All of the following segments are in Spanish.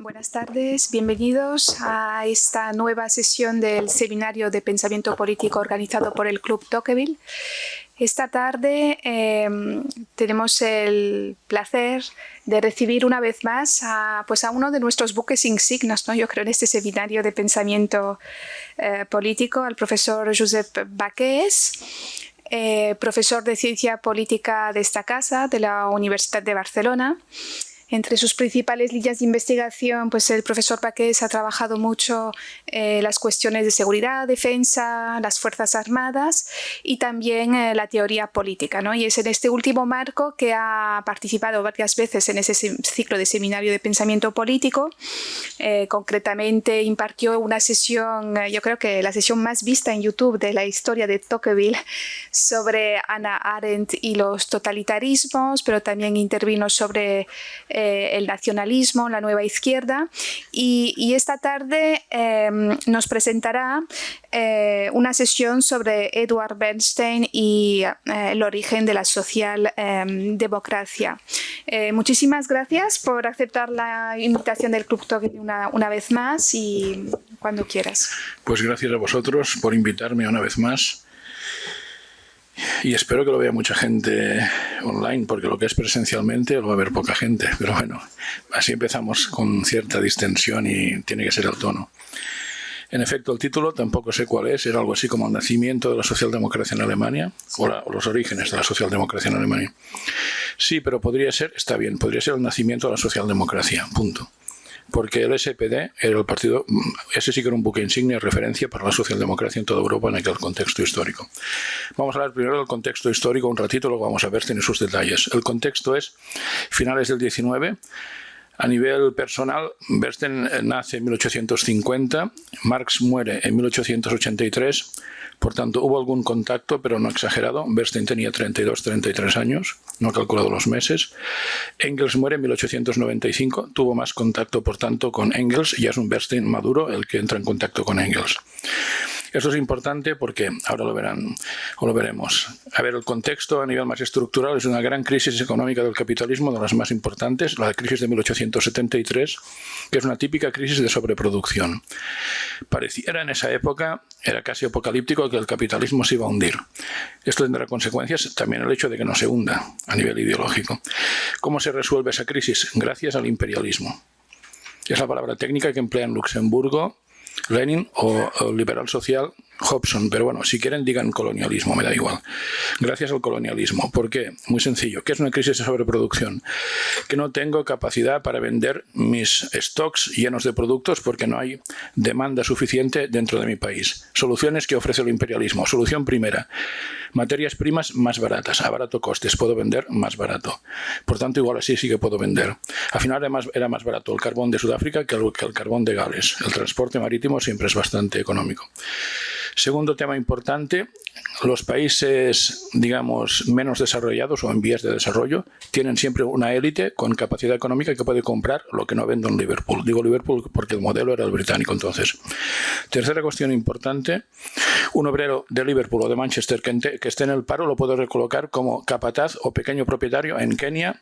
Buenas tardes, bienvenidos a esta nueva sesión del Seminario de Pensamiento Político organizado por el Club Tocqueville. Esta tarde tenemos el placer de recibir una vez más a uno de nuestros buques insignias, ¿no? Yo creo, en este Seminario de Pensamiento Político, al profesor Josep Baqués, profesor de Ciencia Política de esta casa, de la Universidad de Barcelona. Entre sus principales líneas de investigación, pues el profesor Baqués ha trabajado mucho las cuestiones de seguridad, defensa, las Fuerzas Armadas y también la teoría política, ¿no? Y es en este último marco que ha participado varias veces en ese ciclo de seminario de pensamiento político. Concretamente impartió una sesión, yo creo que la sesión más vista en YouTube de la historia de Tocqueville, sobre Hannah Arendt y los totalitarismos, pero también intervino sobre el nacionalismo, la nueva izquierda, y esta tarde nos presentará una sesión sobre Edward Bernstein y el origen de la socialdemocracia. Muchísimas gracias por aceptar la invitación del Club Tocqueville una vez más y cuando quieras. Pues gracias a vosotros por invitarme una vez más. Y espero que lo vea mucha gente online, porque lo que es presencialmente lo va a ver poca gente. Pero bueno, así empezamos con cierta distensión y tiene que ser el tono. En efecto, el título tampoco sé cuál es. Era algo así como el nacimiento de la socialdemocracia en Alemania o los orígenes de la socialdemocracia en Alemania. Sí, pero podría ser, está bien, podría ser el nacimiento de la socialdemocracia, punto. Porque el SPD era el partido, ese sí que era un buque insignia, referencia para la socialdemocracia en toda Europa en aquel contexto histórico. Vamos a hablar primero del contexto histórico un ratito, luego vamos a ver en sus detalles. El contexto es finales del 19. A nivel personal, Bernstein nace en 1850, Marx muere en 1883, por tanto hubo algún contacto, pero no exagerado. Bernstein tenía 32-33 años, no he calculado los meses. Engels muere en 1895, tuvo más contacto, por tanto, con Engels, y ya es un Bernstein maduro el que entra en contacto con Engels. Esto es importante porque, ahora lo verán o lo veremos. A ver, el contexto a nivel más estructural es una gran crisis económica del capitalismo, de las más importantes, la crisis de 1873, que es una típica crisis de sobreproducción. Pareciera en esa época, era casi apocalíptico, que el capitalismo se iba a hundir. Esto tendrá consecuencias también el hecho de que no se hunda a nivel ideológico. ¿Cómo se resuelve esa crisis? Gracias al imperialismo. Es la palabra técnica que emplea en Luxemburgo Lenin o liberal social Hobson, pero bueno, si quieren digan colonialismo, me da igual. Gracias al colonialismo. ¿Por qué? Muy sencillo. ¿Qué es una crisis de sobreproducción? Que no tengo capacidad para vender mis stocks llenos de productos porque no hay demanda suficiente dentro de mi país. Soluciones que ofrece el imperialismo. Solución primera. Materias primas más baratas, a barato costes. Puedo vender más barato. Por tanto, igual así sí que puedo vender. Al final era más barato el carbón de Sudáfrica que el carbón de Gales. El transporte marítimo siempre es bastante económico. Segundo tema importante, los países, digamos, menos desarrollados o en vías de desarrollo tienen siempre una élite con capacidad económica que puede comprar lo que no vende en Liverpool. Digo Liverpool porque el modelo era el británico entonces. Tercera cuestión importante, un obrero de Liverpool o de Manchester que esté en el paro lo puedo recolocar como capataz o pequeño propietario en Kenia,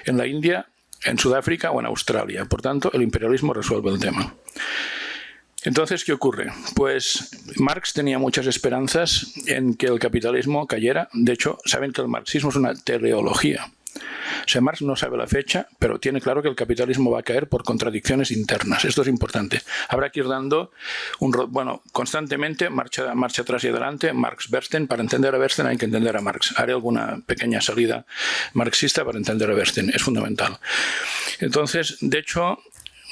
en la India, en Sudáfrica o en Australia. Por tanto, el imperialismo resuelve el tema. Entonces, ¿qué ocurre? Pues Marx tenía muchas esperanzas en que el capitalismo cayera. De hecho, saben que el marxismo es una teleología. O sea, Marx no sabe la fecha, pero tiene claro que el capitalismo va a caer por contradicciones internas. Esto es importante. Habrá que ir dando constantemente marcha atrás y adelante, Marx-Bernstein. Para entender a Bernstein hay que entender a Marx. Haré alguna pequeña salida marxista para entender a Bernstein. Es fundamental. Entonces, de hecho,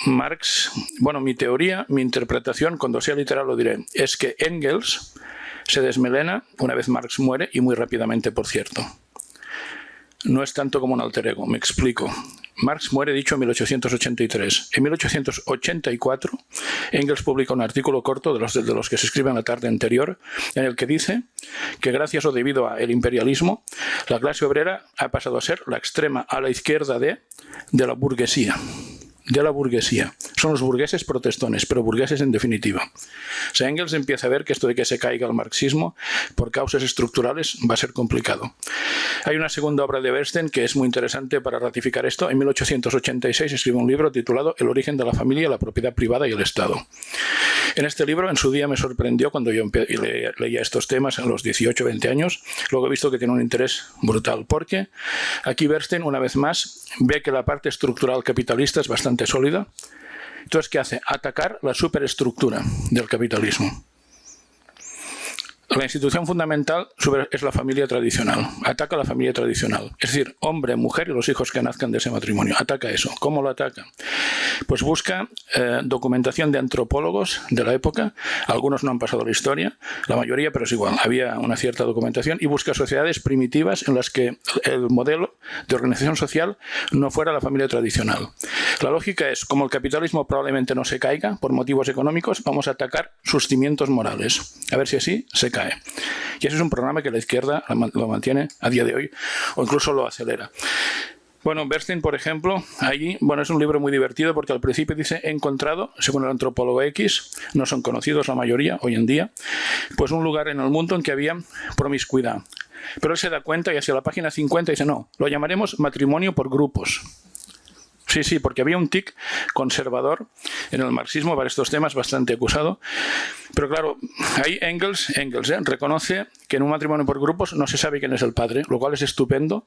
Marx, mi teoría, mi interpretación, cuando sea literal lo diré, es que Engels se desmelena una vez Marx muere y muy rápidamente, por cierto. No es tanto como un alter ego, me explico. Marx muere, dicho, en 1883. En 1884, Engels publica un artículo corto de los que se escriben la tarde anterior, en el que dice que gracias o debido al imperialismo, la clase obrera ha pasado a ser la extrema a la izquierda de la burguesía. de la burguesía. Son los burgueses protestones, pero burgueses en definitiva. O sea, Engels empieza a ver que esto de que se caiga el marxismo por causas estructurales va a ser complicado. Hay una segunda obra de Bernstein que es muy interesante para ratificar esto. En 1886 escribe un libro titulado El origen de la familia, la propiedad privada y el Estado. En este libro, en su día, me sorprendió cuando yo leía estos temas a los 18 o 20 años. Luego he visto que tiene un interés brutal, porque aquí Bernstein, una vez más, ve que la parte estructural capitalista es bastante sólida. Entonces, ¿qué hace? Atacar la superestructura del capitalismo. La institución fundamental es la familia tradicional. Ataca a la familia tradicional. Es decir, hombre, mujer y los hijos que nazcan de ese matrimonio. Ataca eso. ¿Cómo lo ataca? Pues busca documentación de antropólogos de la época. Algunos no han pasado la historia, la mayoría, pero es igual. Había una cierta documentación y busca sociedades primitivas en las que el modelo de organización social no fuera la familia tradicional. La lógica es, como el capitalismo probablemente no se caiga por motivos económicos, vamos a atacar sus cimientos morales. A ver si así se cae. Y ese es un programa que la izquierda lo mantiene a día de hoy o incluso lo acelera. Bueno, Bernstein, por ejemplo, allí, es un libro muy divertido porque al principio dice, he encontrado, según el antropólogo X, no son conocidos la mayoría hoy en día, pues un lugar en el mundo en que había promiscuidad. Pero él se da cuenta y hacia la página 50 dice, no, lo llamaremos matrimonio por grupos. Sí, porque había un tic conservador en el marxismo para estos temas bastante acusado. Pero claro, ahí Engels reconoce que en un matrimonio por grupos no se sabe quién es el padre, lo cual es estupendo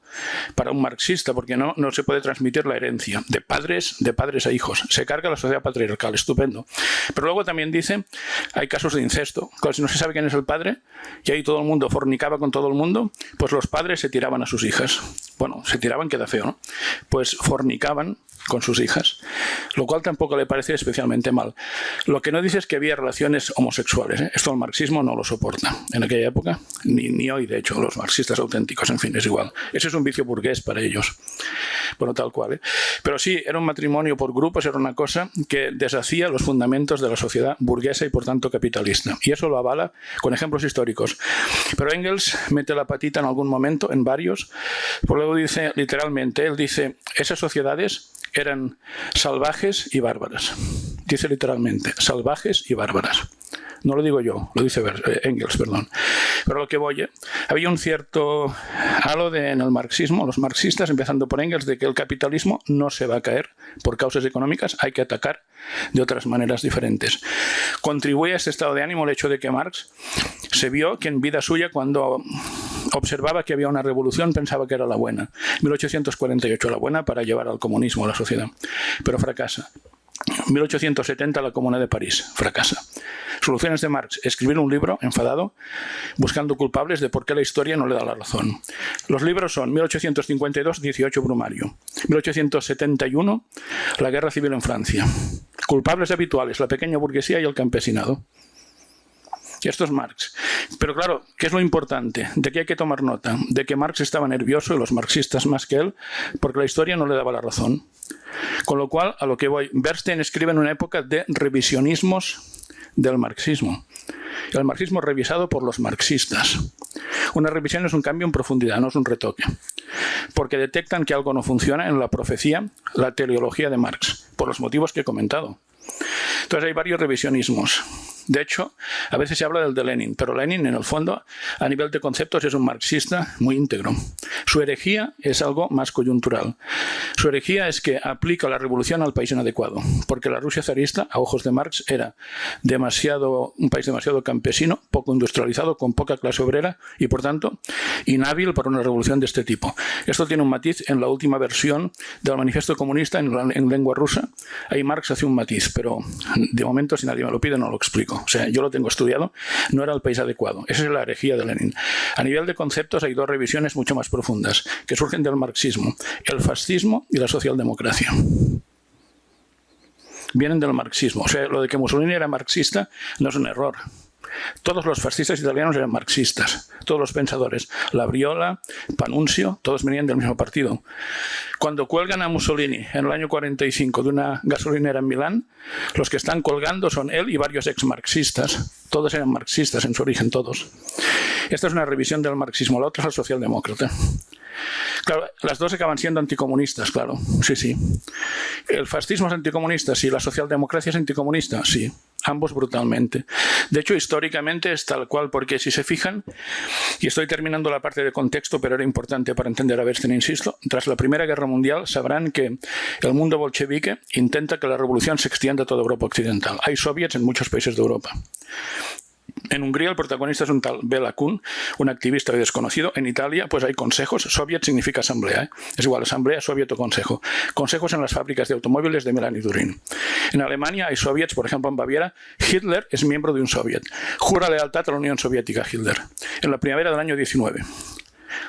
para un marxista, porque no se puede transmitir la herencia de padres a hijos. Se carga la sociedad patriarcal, estupendo. Pero luego también dice, hay casos de incesto. Claro, si no se sabe quién es el padre, y ahí todo el mundo fornicaba con todo el mundo, pues los padres se tiraban a sus hijas. Bueno, se tiraban queda feo, ¿no? Pues fornicaban con sus hijas, lo cual tampoco le parece especialmente mal. Lo que no dice es que había relaciones homosexuales, ¿eh? Esto el marxismo no lo soporta en aquella época, ni hoy, de hecho, los marxistas auténticos, en fin, es igual. Ese es un vicio burgués para ellos. Bueno, tal cual, ¿eh? Pero sí, era un matrimonio por grupos, era una cosa que deshacía los fundamentos de la sociedad burguesa y, por tanto, capitalista. Y eso lo avala con ejemplos históricos. Pero Engels mete la patita en algún momento, en varios, pues luego dice, literalmente, él dice, esas sociedades eran salvajes y bárbaras. Dice literalmente, salvajes y bárbaras. No lo digo yo, lo dice Engels, perdón. Pero lo que voy, había un cierto halo en el marxismo, los marxistas, empezando por Engels, de que el capitalismo no se va a caer por causas económicas, hay que atacar de otras maneras diferentes. Contribuye a este estado de ánimo el hecho de que Marx se vio que en vida suya, cuando observaba que había una revolución, pensaba que era la buena. 1848, la buena para llevar al comunismo a la sociedad, pero fracasa. 1870, la Comuna de París, fracasa. Soluciones de Marx, escribir un libro enfadado, buscando culpables de por qué la historia no le da la razón. Los libros son 1852, 18 Brumario. 1871, la Guerra Civil en Francia. Culpables habituales, la pequeña burguesía y el campesinado. Y esto es Marx. Pero claro, ¿qué es lo importante? De que hay que tomar nota. De que Marx estaba nervioso, y los marxistas más que él, porque la historia no le daba la razón. Con lo cual, a lo que voy, Bernstein escribe en una época de revisionismos del marxismo. El marxismo revisado por los marxistas. Una revisión es un cambio en profundidad, no es un retoque. Porque detectan que algo no funciona en la profecía, la teleología de Marx, por los motivos que he comentado. Entonces hay varios revisionismos. De hecho, a veces se habla del de Lenin, pero Lenin, en el fondo, a nivel de conceptos, es un marxista muy íntegro. Su herejía es algo más coyuntural. Su herejía es que aplica la revolución al país inadecuado, porque la Rusia zarista, a ojos de Marx, era un país demasiado campesino, poco industrializado, con poca clase obrera y, por tanto, inhábil para una revolución de este tipo. Esto tiene un matiz en la última versión del Manifiesto Comunista en lengua rusa. Ahí Marx hace un matiz, pero de momento, si nadie me lo pide, no lo explico. O sea, yo lo tengo estudiado, no era el país adecuado. Esa es la herejía de Lenin. A nivel de conceptos hay dos revisiones mucho más profundas que surgen del marxismo, el fascismo y la socialdemocracia. Vienen del marxismo. O sea, lo de que Mussolini era marxista no es un error. Todos los fascistas italianos eran marxistas, todos los pensadores, Labriola, Panunzio, todos venían del mismo partido. Cuando cuelgan a Mussolini en el año 45 de una gasolinera en Milán, los que están colgando son él y varios ex-marxistas. Todos eran marxistas en su origen, todos. Esta es una revisión del marxismo, la otra es la socialdemócrata. Claro, las dos acaban siendo anticomunistas, claro. Sí, sí. ¿El fascismo es anticomunista? Sí. ¿La socialdemocracia es anticomunista? Sí. Ambos brutalmente. De hecho, históricamente es tal cual, porque si se fijan, y estoy terminando la parte de contexto, pero era importante para entender a Bernstein, insisto, tras la Primera Guerra Mundial sabrán que el mundo bolchevique intenta que la revolución se extienda a toda Europa occidental. Hay soviets en muchos países de Europa. En Hungría el protagonista es un tal Bela Kun, un activista hoy desconocido. En Italia pues hay consejos. Soviet significa asamblea, ¿eh? Es igual, asamblea, soviet o consejo. Consejos en las fábricas de automóviles de Milán y Turín. En Alemania hay soviets, por ejemplo en Baviera, Hitler es miembro de un soviet. Jura lealtad a la Unión Soviética, Hitler. En la primavera del año 19.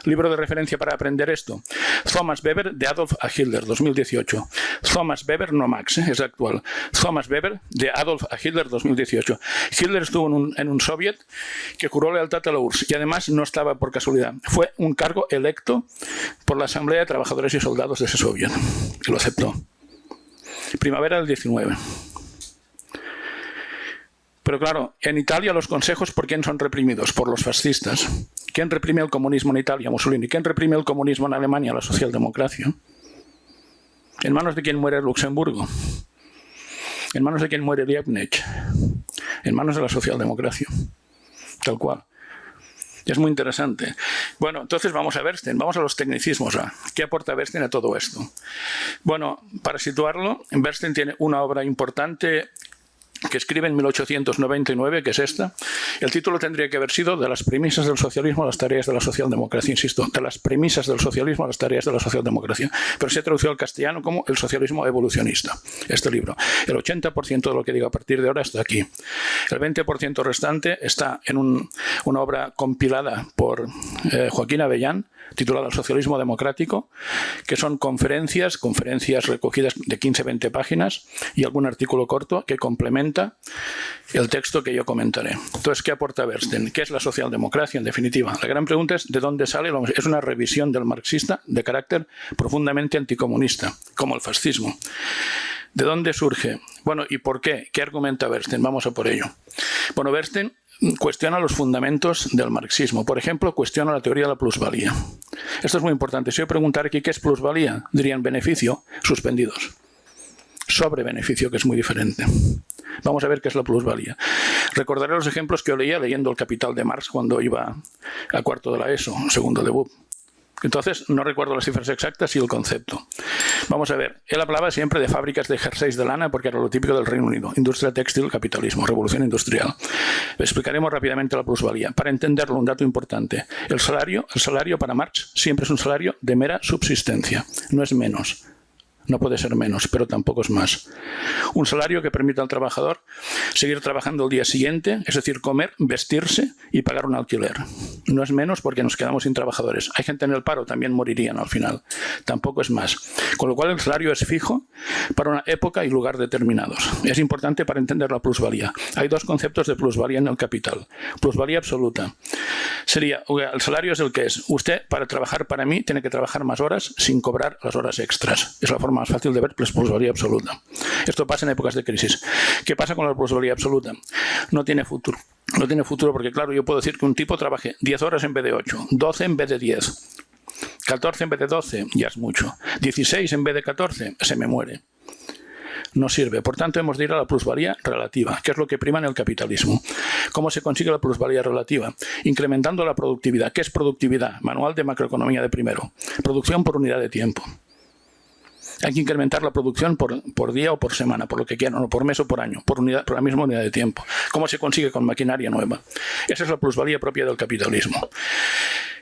Libro de referencia para aprender esto. Thomas Weber, de Adolf a Hitler, 2018. Thomas Weber, no Max, es actual. Thomas Weber, de Adolf a Hitler, 2018. Hitler estuvo en un soviet que juró lealtad a la URSS y además no estaba por casualidad. Fue un cargo electo por la Asamblea de Trabajadores y Soldados de ese soviet. Y lo aceptó. Primavera del 19. Pero claro, en Italia los consejos, ¿por quién son reprimidos? Por los fascistas. ¿Quién reprime el comunismo en Italia? Mussolini. ¿Quién reprime el comunismo en Alemania? La socialdemocracia. ¿En manos de quién muere Luxemburgo? ¿En manos de quién muere Liebknecht? En manos de la socialdemocracia. Tal cual. Es muy interesante. Bueno, entonces vamos a Bernstein, vamos a los tecnicismos. ¿Qué aporta Bernstein a todo esto? Bueno, para situarlo, Bernstein tiene una obra importante que escribe en 1899, que es esta. El título tendría que haber sido De las premisas del socialismo a las tareas de la socialdemocracia, insisto, de las premisas del socialismo a las tareas de la socialdemocracia, pero se ha traducido al castellano como El socialismo evolucionista, este libro. El 80% de lo que digo a partir de ahora está aquí. El 20% restante está en una obra compilada por Joaquín Avellán, titulada El socialismo democrático, que son conferencias recogidas de 15-20 páginas y algún artículo corto que complementa el texto que yo comentaré. Entonces, ¿qué aporta Bernstein? ¿Qué es la socialdemocracia, en definitiva? La gran pregunta es ¿de dónde sale? Es una revisión del marxista de carácter profundamente anticomunista, como el fascismo. ¿De dónde surge? Bueno, ¿y por qué? ¿Qué argumenta Bernstein? Vamos a por ello. Bueno, Bernstein cuestiona los fundamentos del marxismo. Por ejemplo, cuestiona la teoría de la plusvalía. Esto es muy importante. Si yo preguntara aquí qué es plusvalía, dirían beneficio, suspendidos. Sobre beneficio, que es muy diferente. Vamos a ver qué es la plusvalía. Recordaré los ejemplos que yo leía leyendo El Capital de Marx cuando iba a cuarto de la ESO, segundo de BUP. Entonces, no recuerdo las cifras exactas y el concepto. Vamos a ver. Él hablaba siempre de fábricas de jerseys de lana porque era lo típico del Reino Unido. Industria textil, capitalismo, revolución industrial. Explicaremos rápidamente la plusvalía. Para entenderlo, un dato importante. El salario para Marx siempre es un salario de mera subsistencia. No es menos. No puede ser menos, pero tampoco es más. Un salario que permite al trabajador seguir trabajando el día siguiente, es decir, comer, vestirse y pagar un alquiler. No es menos porque nos quedamos sin trabajadores. Hay gente en el paro, también morirían al final. Tampoco es más. Con lo cual el salario es fijo para una época y lugar determinados. Es importante para entender la plusvalía. Hay dos conceptos de plusvalía en el capital. Plusvalía absoluta. Sería, el salario es el que es. Usted, para trabajar para mí, tiene que trabajar más horas sin cobrar las horas extras. Es la forma más fácil de ver plusvalía absoluta. Esto pasa en épocas de crisis. ¿Qué pasa con la plusvalía absoluta? No tiene futuro. No tiene futuro porque, claro, yo puedo decir que un tipo trabaje 10 horas en vez de 8, 12 en vez de 10, 14 en vez de 12, ya es mucho, 16 en vez de 14, se me muere. No sirve. Por tanto, hemos de ir a la plusvalía relativa, que es lo que prima en el capitalismo. ¿Cómo se consigue la plusvalía relativa? Incrementando la productividad. ¿Qué es productividad? Manual de macroeconomía de primero. Producción por unidad de tiempo. Hay que incrementar la producción por día o por semana, por lo que quieran, o por mes o por año, por la misma unidad de tiempo. ¿Cómo se consigue? Con maquinaria nueva. Esa es la plusvalía propia del capitalismo.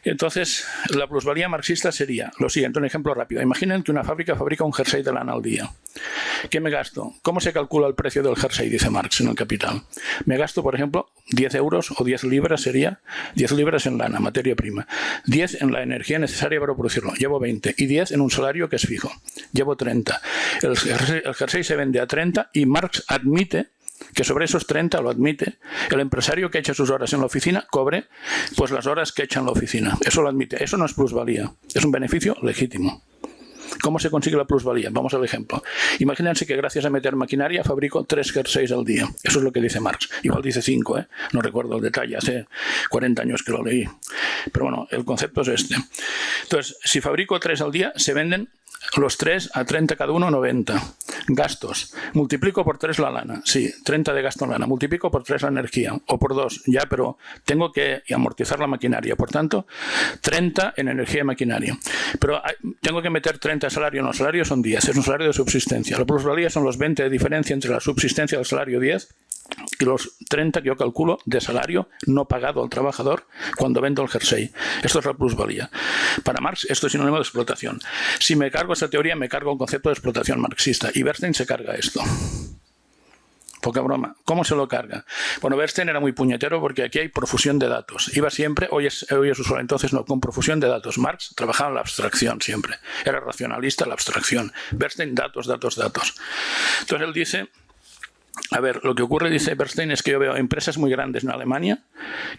Entonces, la plusvalía marxista sería lo siguiente, un ejemplo rápido. Imaginen que una fábrica fabrica un jersey de lana al día. ¿Qué me gasto? ¿Cómo se calcula el precio del jersey? Dice Marx en el Capital. Me gasto, por ejemplo, 10 euros o 10 libras sería 10 libras en lana, materia prima. 10 en la energía necesaria para producirlo. Llevo 20. Y 10 en un salario que es fijo. Llevo 30. El jersey se vende a 30 y Marx admite que sobre esos 30, lo admite, el empresario que echa sus horas en la oficina cobre pues las horas que echa en la oficina. Eso lo admite. Eso no es plusvalía. Es un beneficio legítimo. ¿Cómo se consigue la plusvalía? Vamos al ejemplo. Imagínense que gracias a meter maquinaria fabrico 3 jerseys al día. Eso es lo que dice Marx. Igual dice 5, no recuerdo el detalle, hace 40 años que lo leí. Pero bueno, el concepto es este. Entonces, si fabrico 3 al día, se venden los 3 a 30 cada uno, 90. Gastos. Multiplico por 3 la lana. Sí, 30 de gasto en lana. Multiplico por 3 la energía. O por 2. Ya, pero tengo que amortizar la maquinaria. Por tanto, 30 en energía y maquinaria. Pero tengo que meter 30 de salario. No, salario son 10. Es un salario de subsistencia. La plusvalía son los 20 de diferencia entre la subsistencia del salario 10 y los 30 que yo calculo de salario no pagado al trabajador cuando vendo el jersey. Esto es la plusvalía. Para Marx esto es sinónimo de explotación. Si me cargo esta teoría, me cargo el concepto de explotación marxista. Y Bernstein se carga esto. Poca broma. ¿Cómo se lo carga? Bueno, Bernstein era muy puñetero porque aquí hay profusión de datos. Iba siempre, hoy es usual, entonces no, con profusión de datos. Marx trabajaba en la abstracción siempre. Era racionalista en la abstracción. Bernstein, datos, datos, datos. Entonces él dice... A ver, lo que ocurre, dice Bernstein, es que yo veo empresas muy grandes en Alemania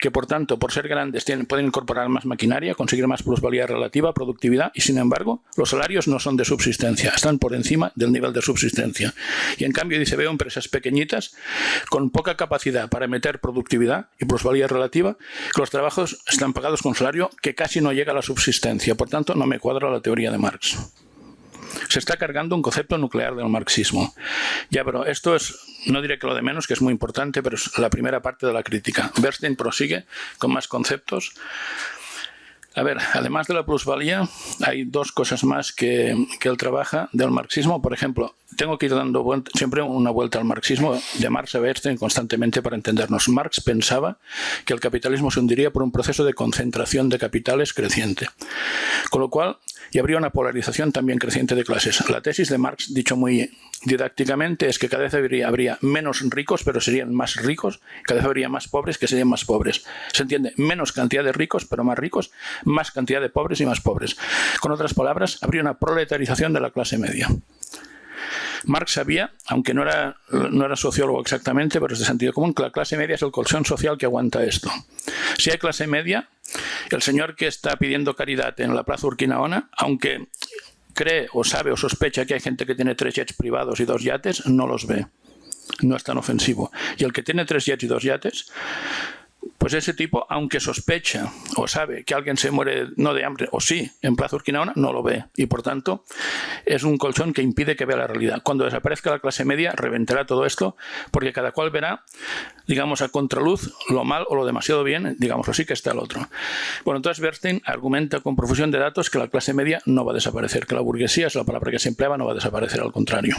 que, por tanto, por ser grandes, pueden incorporar más maquinaria, conseguir más plusvalía relativa, productividad, y sin embargo, los salarios no son de subsistencia, están por encima del nivel de subsistencia. Y en cambio, dice, veo empresas pequeñitas con poca capacidad para meter productividad y plusvalía relativa, que los trabajos están pagados con salario que casi no llega a la subsistencia. Por tanto, no me cuadra la teoría de Marx. Se está cargando un concepto nuclear del marxismo. Ya, pero esto es, no diré que lo de menos, que es muy importante, pero es la primera parte de la crítica. Bernstein prosigue con más conceptos. A ver, además de la plusvalía, hay 2 cosas más que él trabaja del marxismo. Por ejemplo, tengo que ir dando siempre una vuelta al marxismo de Marx a Bernstein constantemente para entendernos. Marx pensaba que el capitalismo se hundiría por un proceso de concentración de capitales creciente. Con lo cual, y habría una polarización también creciente de clases. La tesis de Marx, dicho muy didácticamente, es que cada vez habría menos ricos, pero serían más ricos, cada vez habría más pobres, que serían más pobres. Se entiende, menos cantidad de ricos, pero más ricos, más cantidad de pobres y más pobres. Con otras palabras, habría una proletarización de la clase media. Marx sabía, aunque no era sociólogo exactamente, pero es de sentido común, que la clase media es el colchón social que aguanta esto. Si hay clase media, el señor que está pidiendo caridad en la Plaza Urquinaona, aunque cree o sabe o sospecha que hay gente que tiene 3 jets privados y 2 yates, no los ve. No es tan ofensivo. Y el que tiene 3 jets y 2 yates, pues ese tipo, aunque sospecha o sabe que alguien se muere no de hambre, o sí, en Plaza Urquinaona, no lo ve. Y por tanto, es un colchón que impide que vea la realidad. Cuando desaparezca la clase media, reventará todo esto, porque cada cual verá, digamos, a contraluz lo mal o lo demasiado bien, digamos así, que está el otro. Bueno, entonces Bernstein argumenta con profusión de datos que la clase media no va a desaparecer, que la burguesía, es la palabra que se empleaba, no va a desaparecer, al contrario.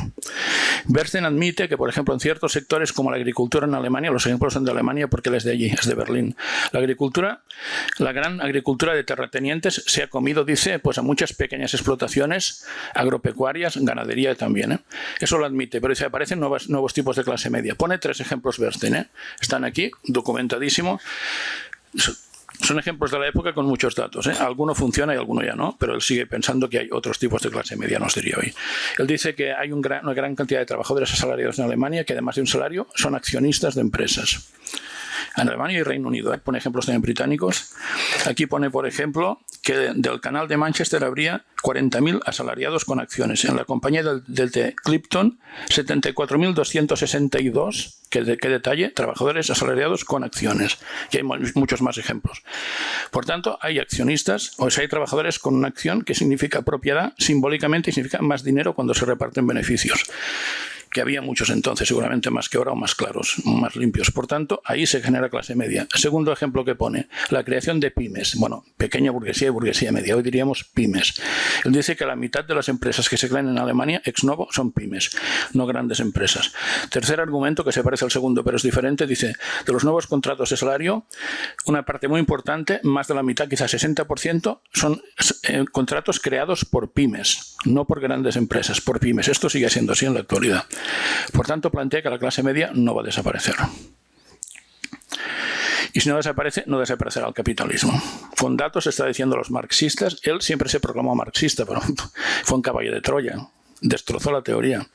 Bernstein admite que, por ejemplo, en ciertos sectores como la agricultura en Alemania, los ejemplos son de Alemania porque él es de allí, es de Berlín. La agricultura, la gran agricultura de terratenientes se ha comido, dice, pues a muchas pequeñas explotaciones agropecuarias, ganadería también. Eso lo admite, pero dice, aparecen nuevos tipos de clase media. Pone 3 ejemplos Bernstein. Están aquí, documentadísimo. Son ejemplos de la época con muchos datos. Alguno funciona y alguno ya no, pero él sigue pensando que hay otros tipos de clase media, nos diría hoy. Él dice que hay una gran cantidad de trabajadores asalariados en Alemania que, además de un salario, son accionistas de empresas. En Alemania y Reino Unido. Pone ejemplos también británicos. Aquí pone, por ejemplo, que del canal de Manchester habría 40.000 asalariados con acciones. En la compañía de Clipton, 74.262, qué detalle, trabajadores asalariados con acciones. Y hay muchos más ejemplos. Por tanto, hay accionistas, o sea, hay trabajadores con una acción que significa propiedad, simbólicamente significa más dinero cuando se reparten beneficios. Que había muchos entonces, seguramente más que ahora, o más claros, más limpios. Por tanto, ahí se genera clase media. Segundo ejemplo que pone, la creación de pymes. Bueno, pequeña burguesía y burguesía media. Hoy diríamos pymes. Él dice que la mitad de las empresas que se crean en Alemania, ex novo, son pymes, no grandes empresas. Tercer argumento, que se parece al segundo, pero es diferente, dice, de los nuevos contratos de salario, una parte muy importante, más de la mitad, quizás 60%, son contratos creados por pymes, no por grandes empresas, por pymes. Esto sigue siendo así en la actualidad. Por tanto, plantea que la clase media no va a desaparecer. Y si no desaparece, no desaparecerá el capitalismo. Con datos está diciendo los marxistas. Él siempre se proclamó marxista, pero fue un caballo de Troya. Destrozó la teoría.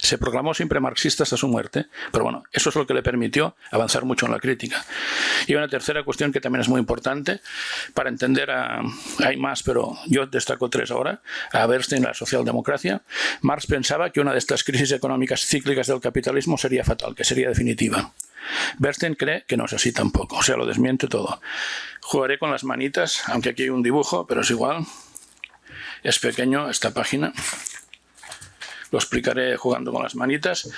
Se proclamó siempre marxista hasta su muerte, pero bueno, eso es lo que le permitió avanzar mucho en la crítica. Y una tercera cuestión que también es muy importante para entender hay más, pero yo destaco 3 ahora, a Bernstein, la socialdemocracia. Marx pensaba que una de estas crisis económicas cíclicas del capitalismo sería fatal, que sería definitiva. Bernstein cree que no es así tampoco, o sea, lo desmiente todo. Jugaré con las manitas, aunque aquí hay un dibujo, pero es igual. Es pequeño esta página. Lo explicaré jugando con las manitas.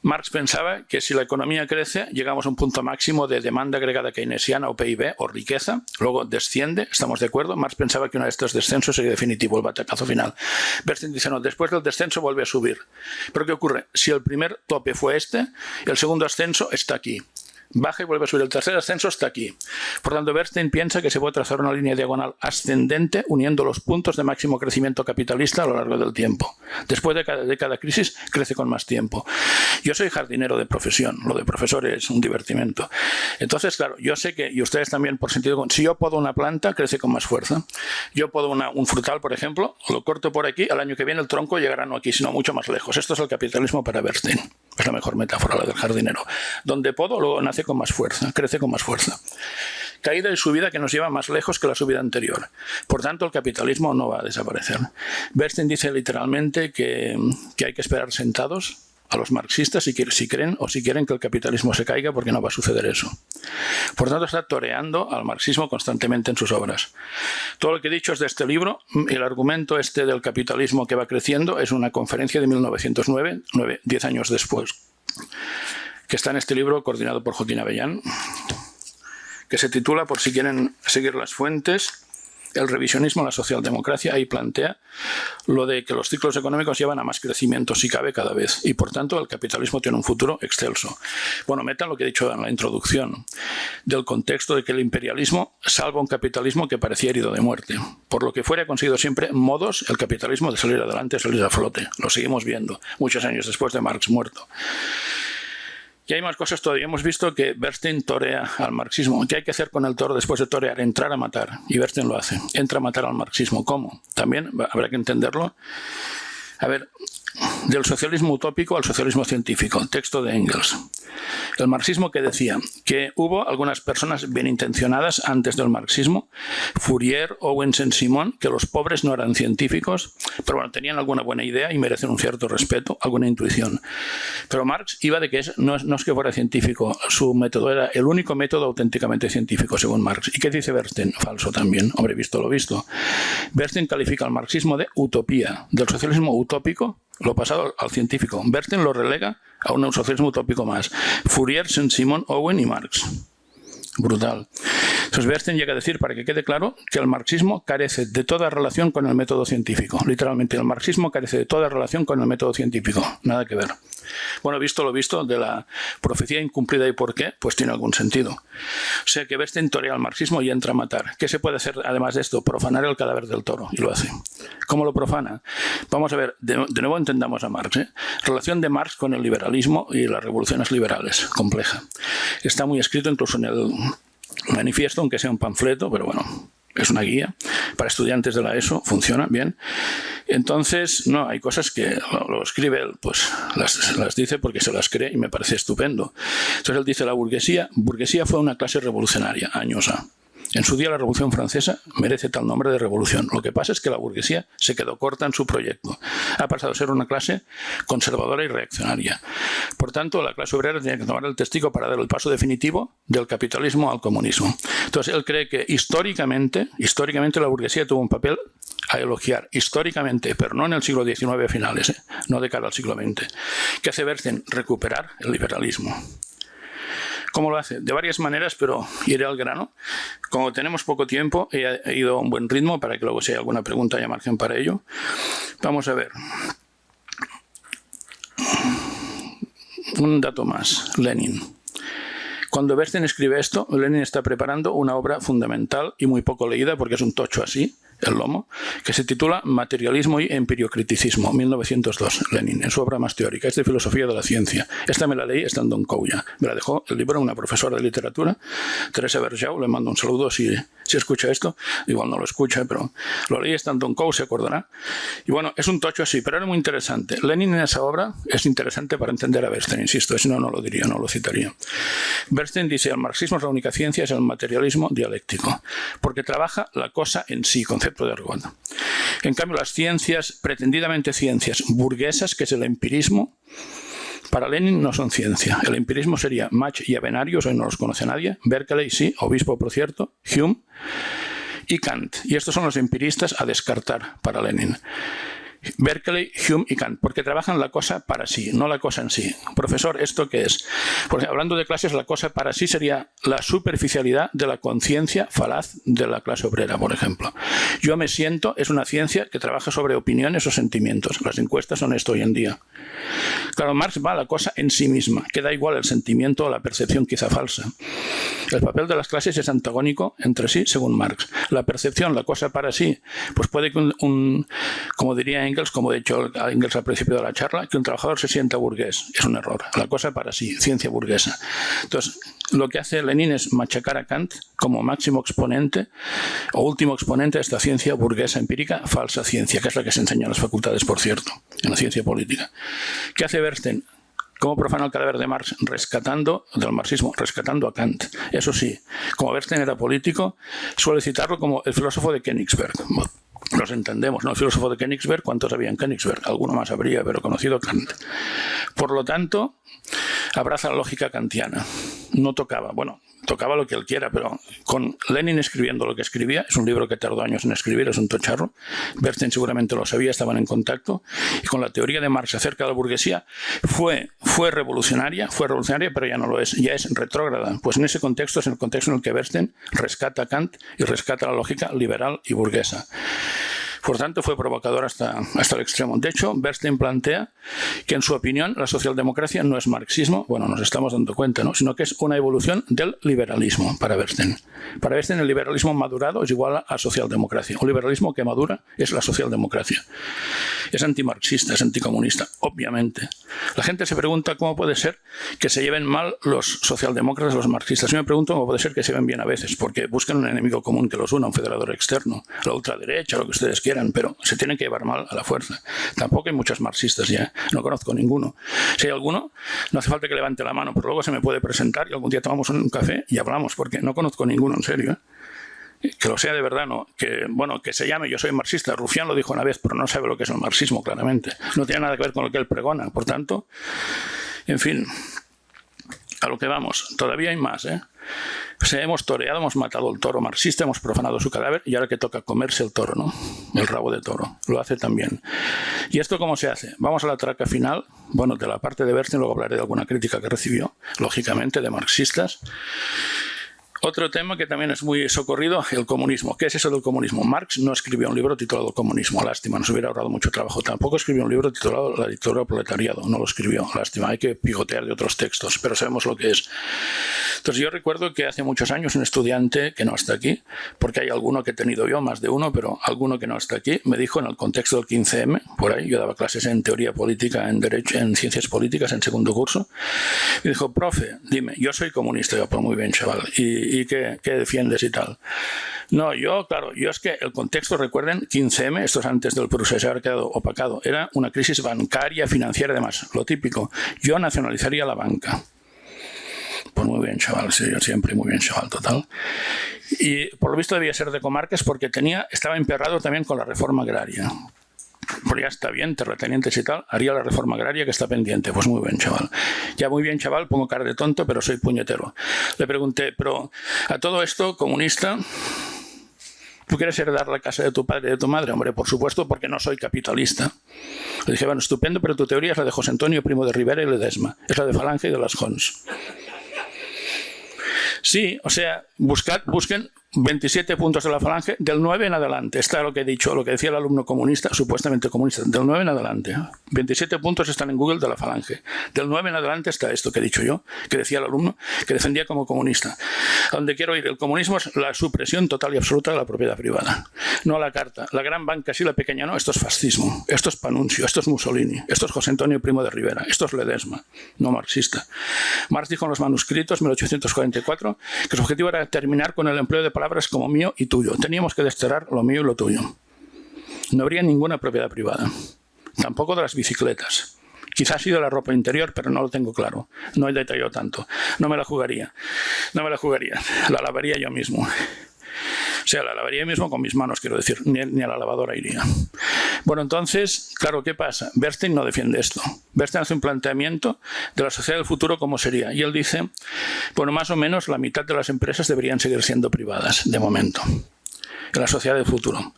Marx pensaba que si la economía crece, llegamos a un punto máximo de demanda agregada keynesiana o PIB o riqueza, luego desciende, ¿estamos de acuerdo? Marx pensaba que uno de estos descensos sería definitivo, el batacazo final. Bernstein dice, no, después del descenso vuelve a subir. ¿Pero qué ocurre? Si el primer tope fue este, el segundo ascenso está aquí. Baja y vuelve a subir. El tercer ascenso está aquí. Por tanto, Bernstein piensa que se puede trazar una línea diagonal ascendente uniendo los puntos de máximo crecimiento capitalista a lo largo del tiempo. Después de cada crisis, crece con más tiempo. Yo soy jardinero de profesión. Lo de profesor es un divertimento. Entonces, claro, yo sé que, y ustedes también por sentido común, si yo podo una planta, crece con más fuerza. Yo podo un frutal, por ejemplo, lo corto por aquí, al año que viene el tronco llegará no aquí, sino mucho más lejos. Esto es el capitalismo para Bernstein. Es la mejor metáfora, la del jardinero. Donde podo, luego nace con más fuerza, crece con más fuerza. Caída y subida que nos lleva más lejos que la subida anterior. Por tanto, el capitalismo no va a desaparecer. Bernstein dice literalmente que hay que esperar sentados a los marxistas si quieren que el capitalismo se caiga, porque no va a suceder eso. Por tanto, está toreando al marxismo constantemente en sus obras. Todo lo que he dicho es de este libro. El argumento este del capitalismo que va creciendo es una conferencia de 1909, 10 años después, que está en este libro coordinado por Joaquín Avellán, que se titula, por si quieren seguir las fuentes, El revisionismo en la socialdemocracia. Ahí plantea lo de que los ciclos económicos llevan a más crecimiento, si cabe, cada vez, y por tanto el capitalismo tiene un futuro excelso. Bueno, metan lo que he dicho en la introducción, del contexto de que el imperialismo salva un capitalismo que parecía herido de muerte. Por lo que fuera, ha conseguido siempre modos el capitalismo de salir adelante, salir a flote. Lo seguimos viendo muchos años después de Marx muerto. Y hay más cosas todavía. Hemos visto que Bernstein torea al marxismo. ¿Qué hay que hacer con el toro después de torear? Entrar a matar. Y Bernstein lo hace. Entra a matar al marxismo. ¿Cómo? También habrá que entenderlo. A ver, del socialismo utópico al socialismo científico. Texto de Engels. El marxismo que decía que hubo algunas personas bien intencionadas antes del marxismo, Fourier, Owen, Saint-Simon, que los pobres no eran científicos, pero bueno, tenían alguna buena idea y merecen un cierto respeto, alguna intuición. Pero Marx iba de que no es que fuera científico, su método era el único método auténticamente científico, según Marx. ¿Y qué dice Bernstein? Falso también. Hombre, visto lo visto. Bernstein califica al marxismo de utopía, del socialismo utópico, lo pasado al científico. Bernstein lo relega a un socialismo utópico más. Fourier, Saint-Simon, Owen y Marx. Brutal. Entonces Bernstein llega a decir, para que quede claro, que el marxismo carece de toda relación con el método científico. Literalmente, el marxismo carece de toda relación con el método científico. Nada que ver. Bueno, visto lo visto, de la profecía incumplida y por qué, pues tiene algún sentido. O sea que Bernstein torea al marxismo y entra a matar. ¿Qué se puede hacer además de esto? Profanar el cadáver del toro, y lo hace. ¿Cómo lo profana? Vamos a ver, de nuevo entendamos a Marx. Relación de Marx con el liberalismo y las revoluciones liberales, compleja. Está muy escrito incluso en el manifiesto, aunque sea un panfleto, pero bueno, es una guía para estudiantes de la ESO, funciona bien. Entonces, no, hay cosas que lo escribe él, pues las dice porque se las cree y me parece estupendo. Entonces él dice, la burguesía fue una clase revolucionaria, años A. En su día la Revolución Francesa merece tal nombre de revolución. Lo que pasa es que la burguesía se quedó corta en su proyecto. Ha pasado a ser una clase conservadora y reaccionaria. Por tanto, la clase obrera tiene que tomar el testigo para dar el paso definitivo del capitalismo al comunismo. Entonces, él cree que históricamente la burguesía tuvo un papel a elogiar, históricamente, pero no en el siglo XIX a finales, no de cara al siglo XX. ¿Qué hace Bernstein? Recuperar el liberalismo. ¿Cómo lo hace? De varias maneras, pero iré al grano. Como tenemos poco tiempo, he ido a un buen ritmo para que luego si hay alguna pregunta haya margen para ello. Vamos a ver. Un dato más. Lenin. Cuando Bernstein escribe esto, Lenin está preparando una obra fundamental y muy poco leída porque es un tocho así, el lomo, que se titula Materialismo y empiriocriticismo, 1902, Lenin, en su obra más teórica. Es de filosofía de la ciencia. Esta me la leí estando en Couya. Me la dejó el libro una profesora de literatura, Teresa Berjau, le mando un saludo si escucha esto. Igual no lo escucha, pero lo leí estando en Couya, se acordará. Y bueno, es un tocho así, pero era muy interesante. Lenin en esa obra es interesante para entender a Bernstein, insisto, si no, no lo diría, no lo citaría. Bernstein dice, el marxismo es la única ciencia, es el materialismo dialéctico, porque trabaja la cosa en sí, concepto de Argot. En cambio, las ciencias, pretendidamente ciencias burguesas, que es el empirismo, para Lenin no son ciencia. El empirismo sería Mach y Avenarius, hoy no los conoce nadie, Berkeley, sí, obispo por cierto, Hume y Kant. Y estos son los empiristas a descartar para Lenin. Berkeley, Hume y Kant, porque trabajan la cosa para sí, no la cosa en sí. Profesor, ¿esto qué es? Porque hablando de clases, la cosa para sí sería la superficialidad de la conciencia falaz de la clase obrera, por ejemplo. Yo me siento es una ciencia que trabaja sobre opiniones o sentimientos. Las encuestas son esto hoy en día. Claro, Marx va a la cosa en sí misma, que da igual el sentimiento o la percepción quizá falsa. El papel de las clases es antagónico entre sí, según Marx. La percepción, la cosa para sí, pues puede que como diría Engels, como ha dicho Engels al principio de la charla, que un trabajador se sienta burgués. Es un error. La cosa para sí, ciencia burguesa. Entonces, lo que hace Lenin es machacar a Kant como máximo exponente o último exponente de esta ciencia burguesa empírica, falsa ciencia, que es la que se enseña en las facultades, por cierto, en la ciencia política. ¿Qué hace Bernstein? ¿Cómo profana el cadáver de Marx? Del marxismo, rescatando a Kant. Eso sí, como Bernstein era político, suele citarlo como el filósofo de Königsberg. Nos entendemos, ¿no? El filósofo de Königsberg, ¿cuántos había en Königsberg? Alguno más habría, pero conocido Kant. Por lo tanto, abraza la lógica kantiana. No tocaba, bueno, tocaba lo que él quiera, pero con Lenin escribiendo lo que escribía, es un libro que tardó años en escribir, es un tocharro, Bernstein seguramente lo sabía, estaban en contacto, y con la teoría de Marx acerca de la burguesía fue revolucionaria, pero ya no lo es, ya es retrógrada. Pues en ese contexto es el contexto en el que Bernstein rescata a Kant y rescata la lógica liberal y burguesa. Por tanto, fue provocador hasta el extremo. De hecho, Bernstein plantea que, en su opinión, la socialdemocracia no es marxismo, bueno, nos estamos dando cuenta, ¿no? Sino que es una evolución del liberalismo para Bernstein. Para Bernstein, el liberalismo madurado es igual a socialdemocracia. Un liberalismo que madura es la socialdemocracia. Es antimarxista, es anticomunista, obviamente. La gente se pregunta cómo puede ser que se lleven mal los socialdemócratas, los marxistas. Yo me pregunto cómo puede ser que se lleven bien a veces, porque buscan un enemigo común que los una, un federador externo, la ultraderecha, lo que ustedes quieran, pero se tienen que llevar mal a la fuerza. Tampoco hay muchos marxistas ya, no conozco ninguno. Si hay alguno, no hace falta que levante la mano, pero luego se me puede presentar y algún día tomamos un café y hablamos, porque no conozco ninguno, en serio. Que lo sea de verdad, no. Que se llame, yo soy marxista. Rufián lo dijo una vez, pero no sabe lo que es el marxismo, claramente. No tiene nada que ver con lo que él pregona. Por tanto, en fin, a lo que vamos. Todavía hay más, ¿eh? Hemos toreado, hemos matado el toro marxista, hemos profanado su cadáver y ahora que toca comerse el toro, ¿no? El rabo de toro. Lo hace también. ¿Y esto cómo se hace? Vamos a la traca final. Bueno, de la parte de Bernstein luego hablaré de alguna crítica que recibió, lógicamente, de marxistas. Otro tema que también es muy socorrido, el comunismo. ¿Qué es eso del comunismo? Marx no escribió un libro titulado Comunismo, lástima, nos hubiera ahorrado mucho trabajo. Tampoco escribió un libro titulado La dictadura del proletariado, no lo escribió, lástima, hay que picotear de otros textos, pero sabemos lo que es. Entonces yo recuerdo que hace muchos años un estudiante que no está aquí, porque hay alguno que he tenido yo, más de uno, pero alguno que no está aquí, me dijo en el contexto del 15M, por ahí, yo daba clases en teoría política, en derecho, en ciencias políticas, en segundo curso, y dijo, profe, dime, yo soy comunista. Yo, pues muy bien, chaval, ¿y qué defiendes y tal? No, yo es que el contexto, recuerden, 15M, esto es antes del proceso, haber quedado opacado, era una crisis bancaria, financiera, además, lo típico. Yo nacionalizaría la banca. Pues muy bien, chaval, sí, yo siempre muy bien, chaval, total. Y por lo visto debía ser de comarcas porque estaba emperrado también con la reforma agraria. Pero ya está bien, terratenientes y tal, haría la reforma agraria que está pendiente. Pues muy bien, chaval. Ya muy bien, chaval, pongo cara de tonto, pero soy puñetero. Le pregunté, pero a todo esto, comunista, ¿tú quieres heredar la casa de tu padre y de tu madre? Hombre, por supuesto, porque no soy capitalista. Le dije, bueno, estupendo, pero tu teoría es la de José Antonio Primo de Rivera y Ledesma. Es la de Falange y de las Hons. Sí, o sea, busquen 27 puntos de la Falange, del 9 en adelante. Está lo que he dicho, lo que decía el alumno comunista, supuestamente comunista, del 9 en adelante. 27 puntos están en Google de la Falange. Del 9 en adelante está esto que he dicho yo, que decía el alumno, que defendía como comunista. A donde quiero ir, el comunismo es la supresión total y absoluta de la propiedad privada. No a la carta. La gran banca sí, la pequeña no. Esto es fascismo, esto es Panunzio, esto es Mussolini, esto es José Antonio Primo de Rivera, esto es Ledesma, no marxista. Marx dijo en los manuscritos, 1844, que su objetivo era terminar con el empleo de palabras como mío y tuyo. Teníamos que desterrar lo mío y lo tuyo. No habría ninguna propiedad privada. Tampoco de las bicicletas. Quizás sí de la ropa interior, pero no lo tengo claro. No he detallado tanto. No me la jugaría. No me la jugaría. La lavaría yo mismo. O sea, la lavaría yo mismo con mis manos, quiero decir. Ni a la lavadora iría. Bueno, entonces, claro, ¿qué pasa? Bernstein no defiende esto. Bernstein hace un planteamiento de la sociedad del futuro como sería. Y él dice, bueno, más o menos la mitad de las empresas deberían seguir siendo privadas, de momento, en la sociedad del futuro.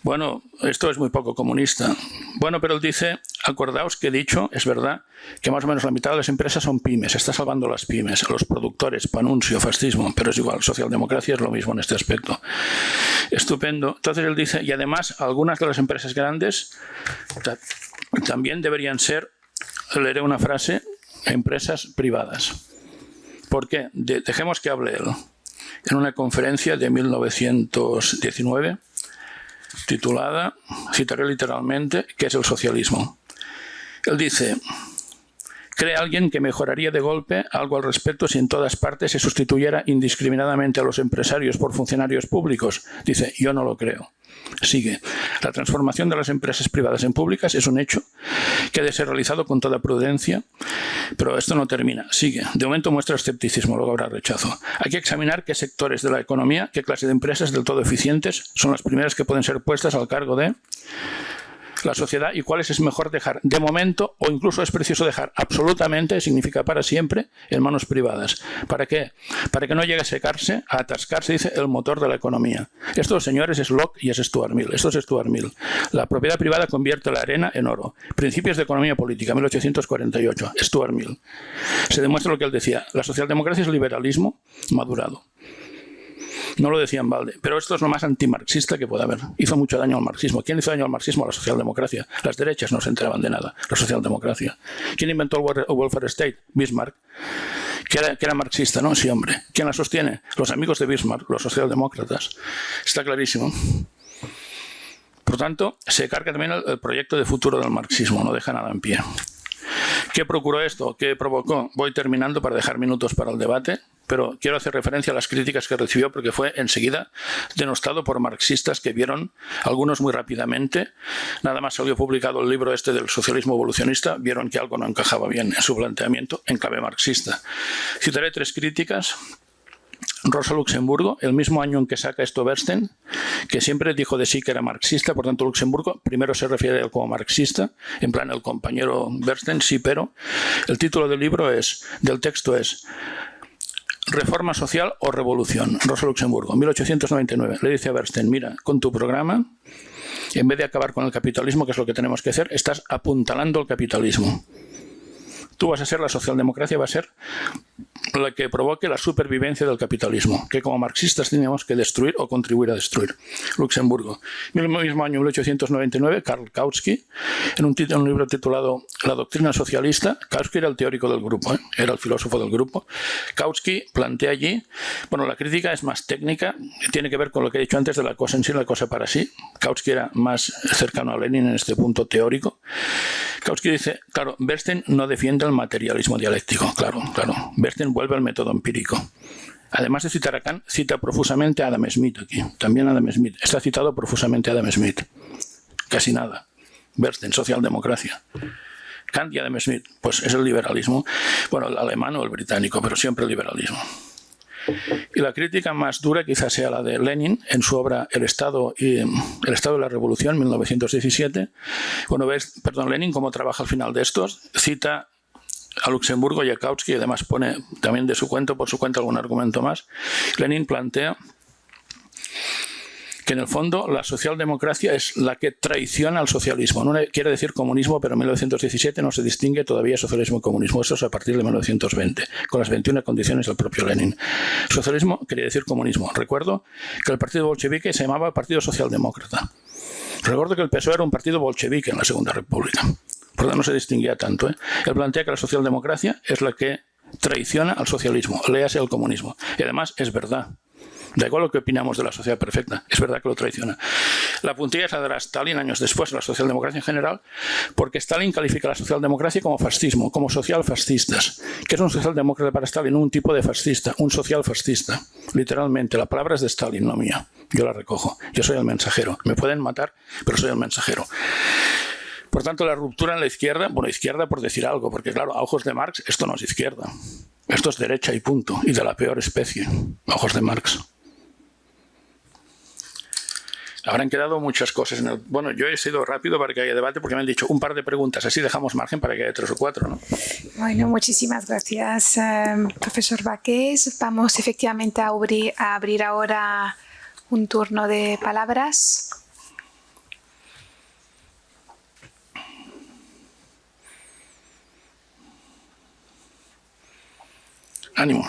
Bueno, esto es muy poco comunista. Bueno, pero él dice, acordaos que he dicho, es verdad, que más o menos la mitad de las empresas son pymes, está salvando las pymes, los productores, Panunzio, fascismo, pero es igual, socialdemocracia es lo mismo en este aspecto. Estupendo. Entonces él dice, y además algunas de las empresas grandes también deberían ser, leeré una frase, empresas privadas. ¿Por qué? Dejemos que hable él. En una conferencia de 1919, titulada, citaré literalmente, ¿qué es el socialismo? Él dice, ¿cree alguien que mejoraría de golpe algo al respecto si en todas partes se sustituyera indiscriminadamente a los empresarios por funcionarios públicos? Dice, yo no lo creo. Sigue, la transformación de las empresas privadas en públicas es un hecho que ha de ser realizado con toda prudencia, pero esto no termina. Sigue, de momento muestra escepticismo, luego habrá rechazo. Hay que examinar qué sectores de la economía, qué clase de empresas del todo eficientes son las primeras que pueden ser puestas al cargo de la sociedad y cuáles es mejor dejar de momento o incluso es preciso dejar absolutamente, significa para siempre, en manos privadas. ¿Para qué? Para que no llegue a secarse, a atascarse, dice, el motor de la economía. Esto, señores, es Locke y es Stuart Mill. Esto es Stuart Mill. La propiedad privada convierte la arena en oro. Principios de economía política, 1848. Stuart Mill. Se demuestra lo que él decía. La socialdemocracia es liberalismo madurado. No lo decía en balde, pero esto es lo más antimarxista que puede haber. Hizo mucho daño al marxismo. ¿Quién hizo daño al marxismo? La socialdemocracia. Las derechas no se enteraban de nada. La socialdemocracia. ¿Quién inventó el welfare state? Bismarck. Que era marxista, ¿no? Sí, hombre. ¿Quién la sostiene? Los amigos de Bismarck, los socialdemócratas. Está clarísimo. Por tanto, se carga también el proyecto de futuro del marxismo. No deja nada en pie. ¿Qué procuró esto? ¿Qué provocó? Voy terminando para dejar minutos para el debate, pero quiero hacer referencia a las críticas que recibió porque fue enseguida denostado por marxistas que vieron, algunos muy rápidamente, nada más salió publicado el libro este del socialismo evolucionista, vieron que algo no encajaba bien en su planteamiento en clave marxista. Citaré 3 críticas. Rosa Luxemburgo, el mismo año en que saca esto Bernstein, que siempre dijo de sí que era marxista, por tanto Luxemburgo primero se refiere a él como marxista, en plan el compañero Bernstein, sí, pero el título del libro del texto es Reforma social o revolución. Rosa Luxemburgo, 1899, le dice a Bernstein, mira, con tu programa, en vez de acabar con el capitalismo, que es lo que tenemos que hacer, estás apuntalando el capitalismo. Tú vas a ser, la socialdemocracia va a ser la que provoque la supervivencia del capitalismo, que como marxistas teníamos que destruir o contribuir a destruir. Luxemburgo. En el mismo año, 1899, Karl Kautsky, en un libro titulado La doctrina socialista, Kautsky era el teórico del grupo, era el filósofo del grupo. Kautsky plantea allí, bueno, la crítica es más técnica, tiene que ver con lo que he dicho antes de la cosa en sí, la cosa para sí. Kautsky era más cercano a Lenin en este punto teórico. Kautsky dice, claro, Bernstein no defiende el materialismo dialéctico, claro. Bernstein vuelve al método empírico. Además de citar a Kant, cita profusamente a Adam Smith aquí. También Adam Smith. Está citado profusamente a Adam Smith. Casi nada. Bernstein, socialdemocracia. Kant y Adam Smith, pues es el liberalismo. Bueno, el alemán o el británico, pero siempre el liberalismo. Y la crítica más dura quizás sea la de Lenin en su obra El Estado de la Revolución, 1917. Bueno, Lenin, cómo trabaja al final de estos, cita a Luxemburgo y a Kautsky, y además pone también por su cuenta algún argumento más. Lenin plantea que en el fondo la socialdemocracia es la que traiciona al socialismo. No quiere decir comunismo, pero en 1917 no se distingue todavía socialismo y comunismo. Eso es a partir de 1920, con las 21 condiciones del propio Lenin. Socialismo quería decir comunismo. Recuerdo que el partido bolchevique se llamaba Partido Socialdemócrata. Recuerdo que el PSOE era un partido bolchevique en la Segunda República. Por lo tanto, no se distinguía tanto. Él plantea que la socialdemocracia es la que traiciona al socialismo, léase al comunismo. Y además es verdad. Da igual lo que opinamos de la sociedad perfecta, es verdad que lo traiciona. La puntilla se la dará Stalin años después a la socialdemocracia en general, porque Stalin califica la socialdemocracia como fascismo, como socialfascistas. ¿Qué es un socialdemócrata para Stalin? Un tipo de fascista, un socialfascista. Literalmente, la palabra es de Stalin, no mía. Yo la recojo. Yo soy el mensajero. Me pueden matar, pero soy el mensajero. Por tanto, la ruptura en la izquierda, bueno, izquierda por decir algo, porque claro, a ojos de Marx esto no es izquierda. Esto es derecha y punto, y de la peor especie, a ojos de Marx. Habrán quedado muchas cosas. Bueno, yo he sido rápido para que haya debate porque me han dicho un par de preguntas. Así dejamos margen para que haya 3 o 4, ¿no? Bueno, muchísimas gracias, profesor Baqués. Vamos efectivamente a abrir ahora un turno de palabras. Ánimo.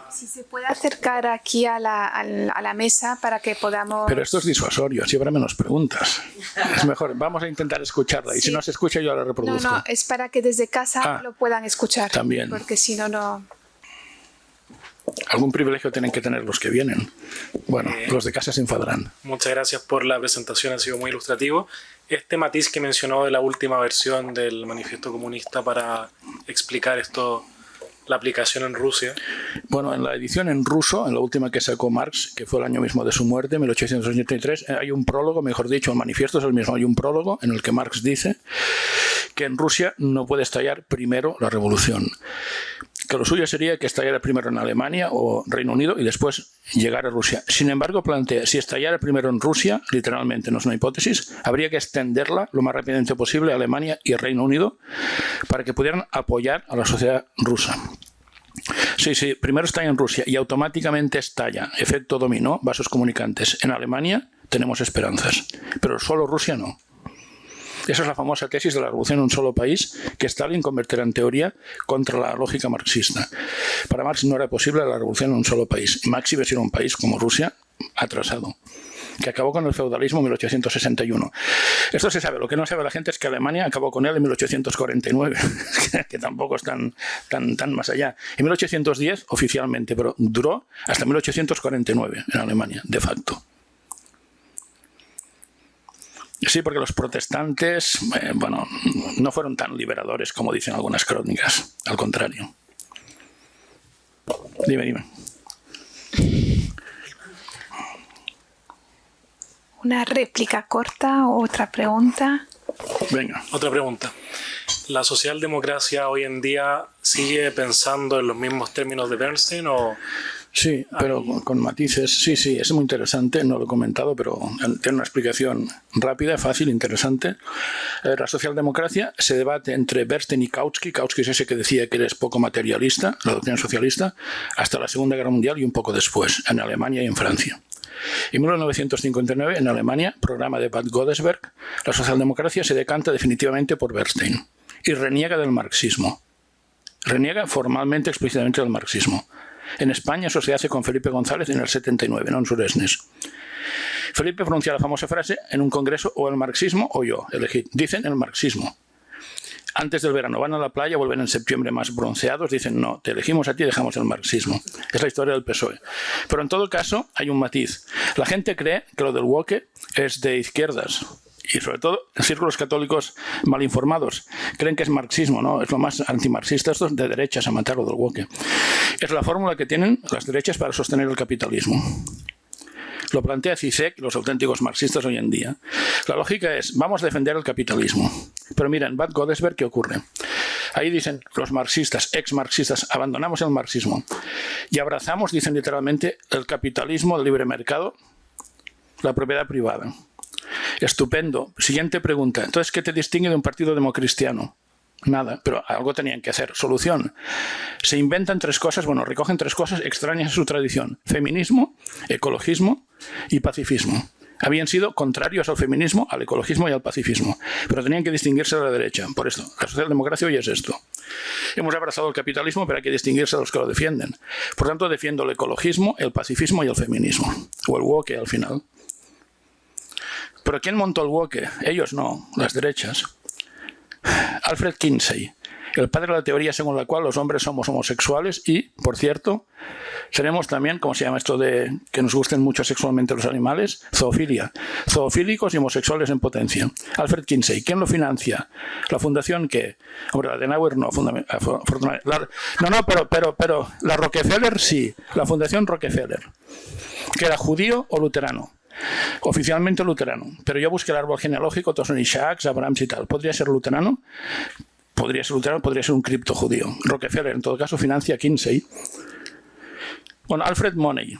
Si se puede acercar aquí a la mesa para que podamos... Pero esto es disuasorio, así habrá menos preguntas. Es mejor, vamos a intentar escucharla y si no se escucha yo la reproduzco. No, es para que desde casa lo puedan escuchar. También. Porque si no, no... Algún privilegio tienen que tener los que vienen. Bueno, los de casa se enfadarán. Muchas gracias por la presentación, ha sido muy ilustrativo. Este matiz que mencionó de la última versión del Manifiesto Comunista para explicar esto, la aplicación en Rusia. Bueno, en la edición en ruso, en la última que sacó Marx, que fue el año mismo de su muerte, 1883, hay un prólogo, mejor dicho, el manifiesto es el mismo, hay un prólogo en el que Marx dice que en Rusia no puede estallar primero la revolución. Que lo suyo sería que estallara primero en Alemania o Reino Unido y después llegar a Rusia. Sin embargo, plantea, si estallara primero en Rusia, literalmente no es una hipótesis, habría que extenderla lo más rápidamente posible a Alemania y Reino Unido para que pudieran apoyar a la sociedad rusa. Sí, primero estalla en Rusia y automáticamente estalla, efecto dominó, vasos comunicantes. En Alemania tenemos esperanzas, pero solo Rusia no. Esa es la famosa tesis de la revolución en un solo país que Stalin convertirá en teoría contra la lógica marxista. Para Marx no era posible la revolución en un solo país. Máxime si era un país como Rusia atrasado, que acabó con el feudalismo en 1861. Esto se sabe. Lo que no sabe la gente es que Alemania acabó con él en 1849, que tampoco es tan más allá. En 1810 oficialmente, pero duró hasta 1849 en Alemania, de facto. Sí, porque los protestantes, no fueron tan liberadores como dicen algunas crónicas. Al contrario. Dime. Una réplica corta o otra pregunta. Venga. Otra pregunta. ¿La socialdemocracia hoy en día sigue pensando en los mismos términos de Bernstein o...? Sí, pero con matices. Sí, es muy interesante, no lo he comentado, pero tiene una explicación rápida, fácil, interesante. La socialdemocracia se debate entre Bernstein y Kautsky. Kautsky es ese que decía que eres poco materialista, la doctrina socialista, hasta la Segunda Guerra Mundial y un poco después, en Alemania y en Francia. En 1959, en Alemania, programa de Bad Godesberg, la socialdemocracia se decanta definitivamente por Bernstein y reniega del marxismo. Reniega formalmente, explícitamente del marxismo. En España eso se hace con Felipe González en el 79, no en Suresnes. Felipe pronuncia la famosa frase en un congreso: o el marxismo o yo, elegid. Dicen el marxismo. Antes del verano van a la playa, vuelven en septiembre más bronceados, dicen no, te elegimos a ti y dejamos el marxismo. Es la historia del PSOE. Pero en todo caso hay un matiz. La gente cree que lo del woke es de izquierdas. Y sobre todo en círculos católicos mal informados creen que es marxismo, ¿no? Es lo más antimarxista, esto es de derechas a matar lo del woke. Es la fórmula que tienen las derechas para sostener el capitalismo. Lo plantea Zizek, los auténticos marxistas hoy en día. La lógica es, vamos a defender el capitalismo. Pero mira, en Bad Godesberg, ¿qué ocurre? Ahí dicen los marxistas, ex-marxistas, abandonamos el marxismo y abrazamos, dicen literalmente, el capitalismo, el libre mercado, la propiedad privada. Estupendo. Siguiente pregunta. Entonces, ¿qué te distingue de un partido democristiano? Nada, pero algo tenían que hacer. Solución. Se inventan 3 cosas, bueno, recogen 3 cosas extrañas a su tradición. Feminismo, ecologismo y pacifismo. Habían sido contrarios al feminismo, al ecologismo y al pacifismo, pero tenían que distinguirse de la derecha. Por esto, la socialdemocracia hoy es esto. Hemos abrazado el capitalismo, pero hay que distinguirse de los que lo defienden. Por tanto, defiendo el ecologismo, el pacifismo y el feminismo. O el woke al final. ¿Pero quién montó el woke? Ellos no, las derechas. Alfred Kinsey, el padre de la teoría según la cual los hombres somos homosexuales y, por cierto, seremos también, ¿cómo se llama esto de que nos gusten mucho sexualmente los animales? Zoofilia. Zoofílicos y homosexuales en potencia. Alfred Kinsey. ¿Quién lo financia? ¿La fundación qué? Hombre, la Adenauer no. Pero la Rockefeller sí. La fundación Rockefeller. ¿Que era judío o luterano? Oficialmente luterano, pero yo busqué el árbol genealógico, todos son Isaacs, Abrahams y tal. ¿Podría ser luterano? Podría ser luterano, podría ser un cripto judío. Rockefeller, en todo caso, financia Kinsey. Bueno, Alfred Money.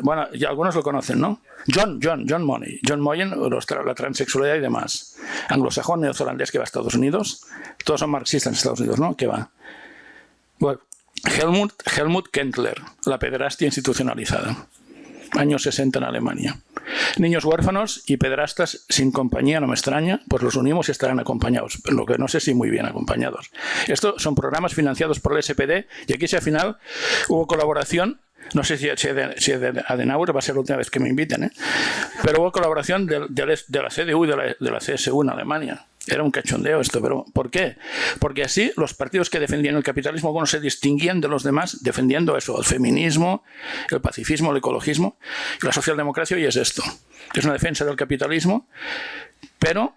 Bueno, ya algunos lo conocen, ¿no? John Money. John Money, la transexualidad y demás. Anglosajón, neozelandés que va a Estados Unidos. Todos son marxistas en Estados Unidos, ¿no? Que va. Bueno, Helmut Kendler, la pederastia institucionalizada. Años 60 en Alemania. Niños huérfanos y pederastas sin compañía, no me extraña, pues los unimos y estarán acompañados, lo que no sé si muy bien acompañados. Estos son programas financiados por el SPD y aquí si al final hubo colaboración, no sé si de Adenauer, va a ser la última vez que me inviten, pero hubo colaboración de la CDU y de la CSU en Alemania. Era un cachondeo esto, pero ¿por qué? Porque así los partidos que defendían el capitalismo, bueno, se distinguían de los demás defendiendo eso, el feminismo, el pacifismo, el ecologismo. Y la socialdemocracia hoy es esto. Es una defensa del capitalismo, pero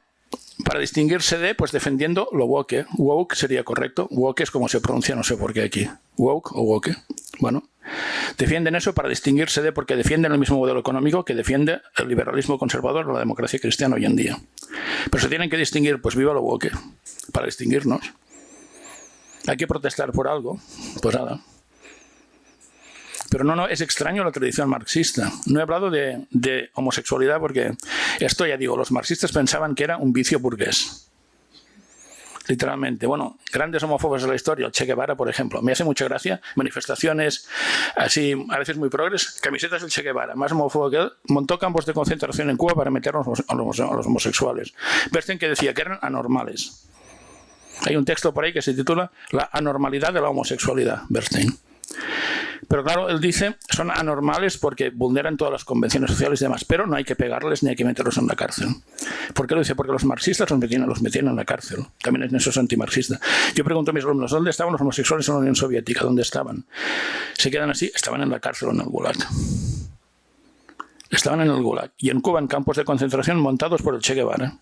para distinguirse de, pues defendiendo lo woke. Woke sería correcto. Woke es como se pronuncia, no sé por qué aquí. Woke o woke. Bueno, defienden eso para distinguirse de, porque defienden el mismo modelo económico que defiende el liberalismo conservador o la democracia cristiana hoy en día. Pero se tienen que distinguir, pues viva lo woke, para distinguirnos. Hay que protestar por algo, pues nada. Pero no, es extraño la tradición marxista. No he hablado de homosexualidad porque esto ya digo, los marxistas pensaban que era un vicio burgués. Literalmente. Bueno, grandes homófobos de la historia, el Che Guevara, por ejemplo. Me hace mucha gracia, manifestaciones así, a veces muy progres, camisetas del Che Guevara, más homófobo que él, montó campos de concentración en Cuba para meternos a los homosexuales. Bernstein que decía que eran anormales. Hay un texto por ahí que se titula La anormalidad de la homosexualidad, Bernstein. Pero claro, él dice, son anormales porque vulneran todas las convenciones sociales y demás, pero no hay que pegarles ni hay que meterlos en la cárcel. ¿Por qué lo dice? Porque los marxistas los metían en la cárcel. También en eso es antimarxista. Yo pregunto a mis alumnos, ¿dónde estaban los homosexuales en la Unión Soviética? ¿Dónde estaban? Se quedan así, estaban en la cárcel o en el Gulag. Estaban en el Gulag. Y en Cuba en campos de concentración montados por el Che Guevara.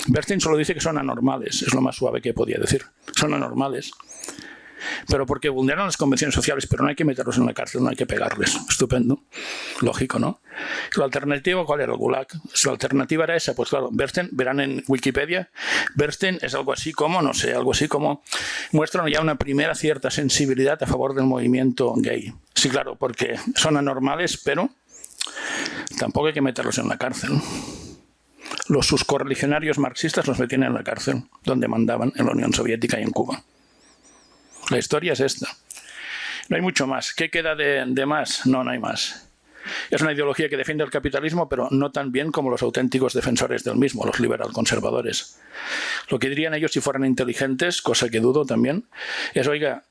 Bernstein solo dice que son anormales, es lo más suave que podía decir. Son anormales. Pero porque vulneran las convenciones sociales, pero no hay que meterlos en la cárcel, no hay que pegarles. Estupendo. Lógico, ¿no? La alternativa, ¿cuál era? El Gulag. Si la alternativa era esa, pues claro, Bernstein, verán en Wikipedia, Bernstein es algo así como, no sé, algo así como, muestran ya una primera cierta sensibilidad a favor del movimiento gay. Sí, claro, porque son anormales, pero tampoco hay que meterlos en la cárcel. Sus correligionarios marxistas los metían en la cárcel, donde mandaban en la Unión Soviética y en Cuba. La historia es esta. No hay mucho más. ¿Qué queda de más? No hay más. Es una ideología que defiende el capitalismo, pero no tan bien como los auténticos defensores del mismo, los liberal conservadores. Lo que dirían ellos si fueran inteligentes, cosa que dudo también, es, oiga,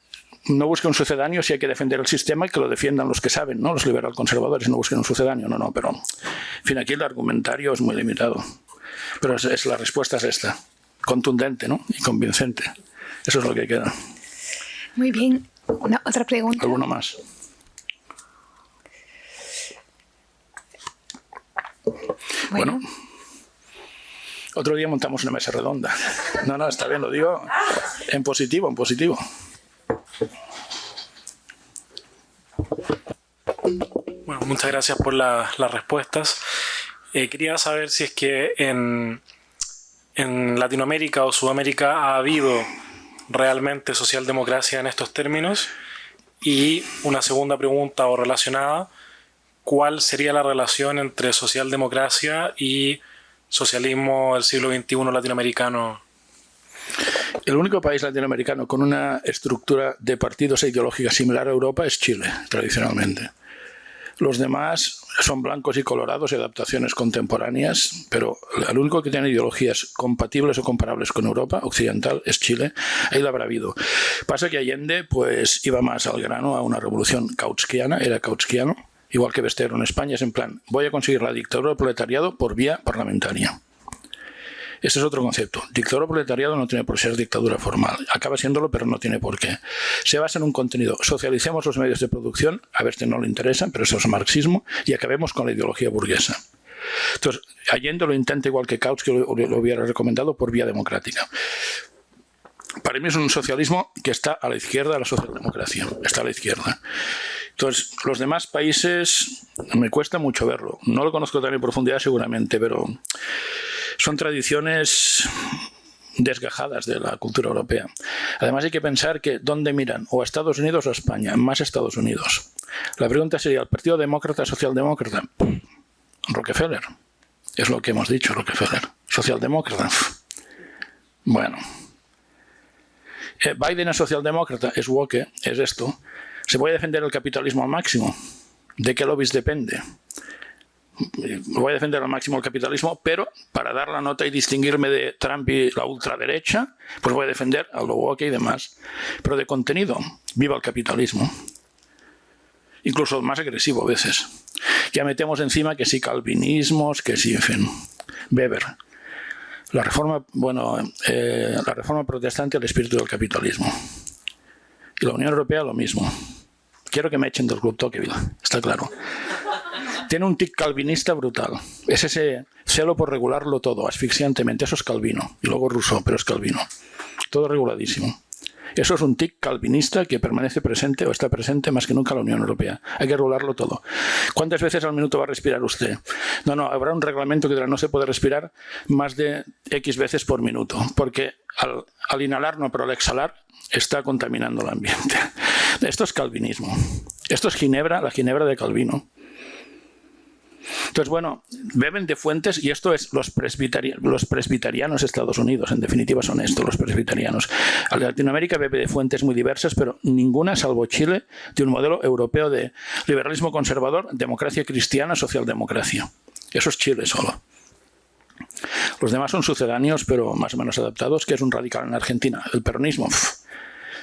no busque un sucedáneo si hay que defender el sistema y que lo defiendan los que saben, ¿no? Los liberal conservadores no busquen un sucedáneo, no, pero en fin, aquí el argumentario es muy limitado. Pero la respuesta es esta, contundente, ¿no? Y convincente. Eso es lo que queda. Muy bien. ¿Otra pregunta? ¿Alguno más? Bueno, otro día montamos una mesa redonda. No, está bien, lo digo en positivo, en positivo. Bueno, muchas gracias por las respuestas. Quería saber si es que en Latinoamérica o Sudamérica ha habido realmente socialdemocracia en estos términos. Y una segunda pregunta o relacionada, ¿cuál sería la relación entre socialdemocracia y socialismo del siglo XXI latinoamericano El único país latinoamericano con una estructura de partidos e ideológica similar a Europa es Chile, tradicionalmente. Los demás son blancos y colorados y adaptaciones contemporáneas, pero el único que tiene ideologías compatibles o comparables con Europa occidental es Chile. Ahí la habrá habido. Pasa que Allende pues iba más al grano, a una revolución kautskiana, era kautskiano, igual que Besteiro en España, es en plan, voy a conseguir la dictadura del proletariado por vía parlamentaria. Ese es otro concepto. Dictadura proletariado no tiene por ser dictadura formal. Acaba siéndolo, pero no tiene por qué. Se basa en un contenido. Socialicemos los medios de producción, a ver si no le interesa, pero eso es marxismo, y acabemos con la ideología burguesa. Entonces, Allende lo intenta igual que Kautsky lo hubiera recomendado por vía democrática. Para mí es un socialismo que está a la izquierda de la socialdemocracia. Está a la izquierda. Entonces, los demás países me cuesta mucho verlo. No lo conozco tan en profundidad seguramente, pero son tradiciones desgajadas de la cultura europea. Además hay que pensar que ¿dónde miran? O a Estados Unidos o a España. Más a Estados Unidos. La pregunta sería, ¿el Partido Demócrata, Socialdemócrata? Rockefeller. Es lo que hemos dicho, Rockefeller. Socialdemócrata. Bueno. Biden es socialdemócrata, es woke, es esto. ¿Se puede defender el capitalismo al máximo? ¿De qué lobbies depende? Voy a defender al máximo el capitalismo, pero para dar la nota y distinguirme de Trump y la ultraderecha, pues voy a defender a lo woke y demás. Pero de contenido, viva el capitalismo. Incluso más agresivo a veces. Ya metemos encima que sí calvinismos, que sí, en fin, Weber. La reforma, la reforma protestante al espíritu del capitalismo. Y la Unión Europea lo mismo. Quiero que me echen del Club Tocqueville, está claro. Tiene un tic calvinista brutal. Es ese celo por regularlo todo, asfixiantemente. Eso es Calvino. Y luego Rousseau, pero es Calvino. Todo reguladísimo. Eso es un tic calvinista que permanece presente o está presente más que nunca en la Unión Europea. Hay que regularlo todo. ¿Cuántas veces al minuto va a respirar usted? No, habrá un reglamento que dirá no se puede respirar más de X veces por minuto, porque al inhalar no, pero al exhalar está contaminando el ambiente. Esto es calvinismo. Esto es Ginebra, la Ginebra de Calvino. Entonces, bueno, beben de fuentes, y esto es los presbiterianos de Estados Unidos, en definitiva son estos, los presbiterianos. Latinoamérica bebe de fuentes muy diversas, pero ninguna, salvo Chile, de un modelo europeo de liberalismo conservador, democracia cristiana, socialdemocracia. Eso es Chile solo. Los demás son sucedáneos, pero más o menos adaptados, que es un radical en Argentina. El peronismo,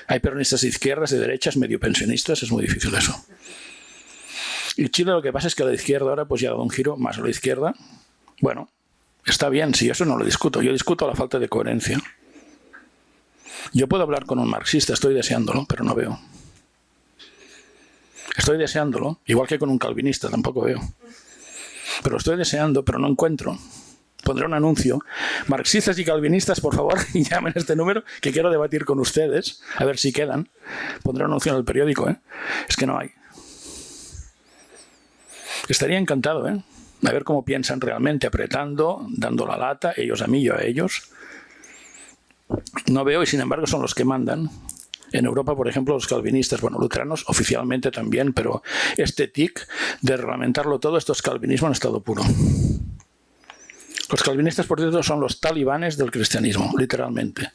hay peronistas de izquierdas, de derechas, medio pensionistas, es muy difícil eso. Y Chile lo que pasa es que a la izquierda ahora pues ya ha dado un giro más a la izquierda. Bueno, está bien, si eso no lo discuto. Yo discuto la falta de coherencia. Yo puedo hablar con un marxista, estoy deseándolo, pero no veo. Estoy deseándolo, igual que con un calvinista, tampoco veo. Pero estoy deseando, pero no encuentro. Pondré un anuncio. Marxistas y calvinistas, por favor, llamen a este número que quiero debatir con ustedes, a ver si quedan. Pondré un anuncio en el periódico, ¿eh? Es que no hay. Estaría encantado, ¿eh? A ver cómo piensan realmente, apretando, dando la lata, ellos a mí, yo a ellos. No veo, y sin embargo son los que mandan. En Europa, por ejemplo, los calvinistas, bueno, luteranos oficialmente también, pero este tic de reglamentarlo todo, esto es calvinismo en estado puro. Los calvinistas, por cierto, son los talibanes del cristianismo, literalmente.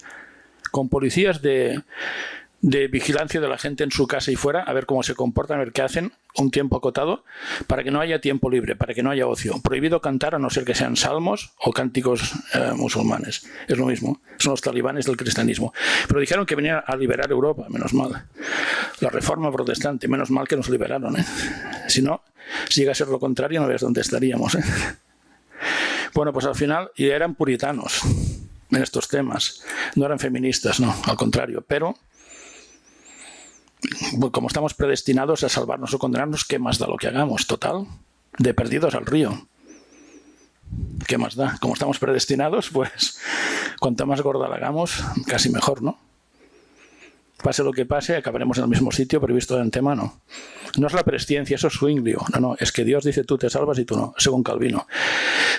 Con policías de vigilancia de la gente en su casa y fuera, a ver cómo se comportan, a ver qué hacen, un tiempo acotado, para que no haya tiempo libre, para que no haya ocio. Prohibido cantar a no ser que sean salmos o cánticos musulmanes. Es lo mismo, son los talibanes del cristianismo. Pero dijeron que venían a liberar Europa, menos mal. La reforma protestante, menos mal que nos liberaron, ¿eh? Si no, si llega a ser lo contrario, no veas dónde estaríamos, ¿eh? Bueno, pues al final, y eran puritanos en estos temas. No eran feministas, no, al contrario, pero como estamos predestinados a salvarnos o condenarnos, ¿qué más da lo que hagamos? Total, de perdidos al río. ¿Qué más da? Como estamos predestinados, pues cuanto más gorda la hagamos, casi mejor, ¿no? Pase lo que pase, acabaremos en el mismo sitio previsto de antemano. No es la presciencia, eso es Zwinglio. No, es que Dios dice tú te salvas y tú no, según Calvino.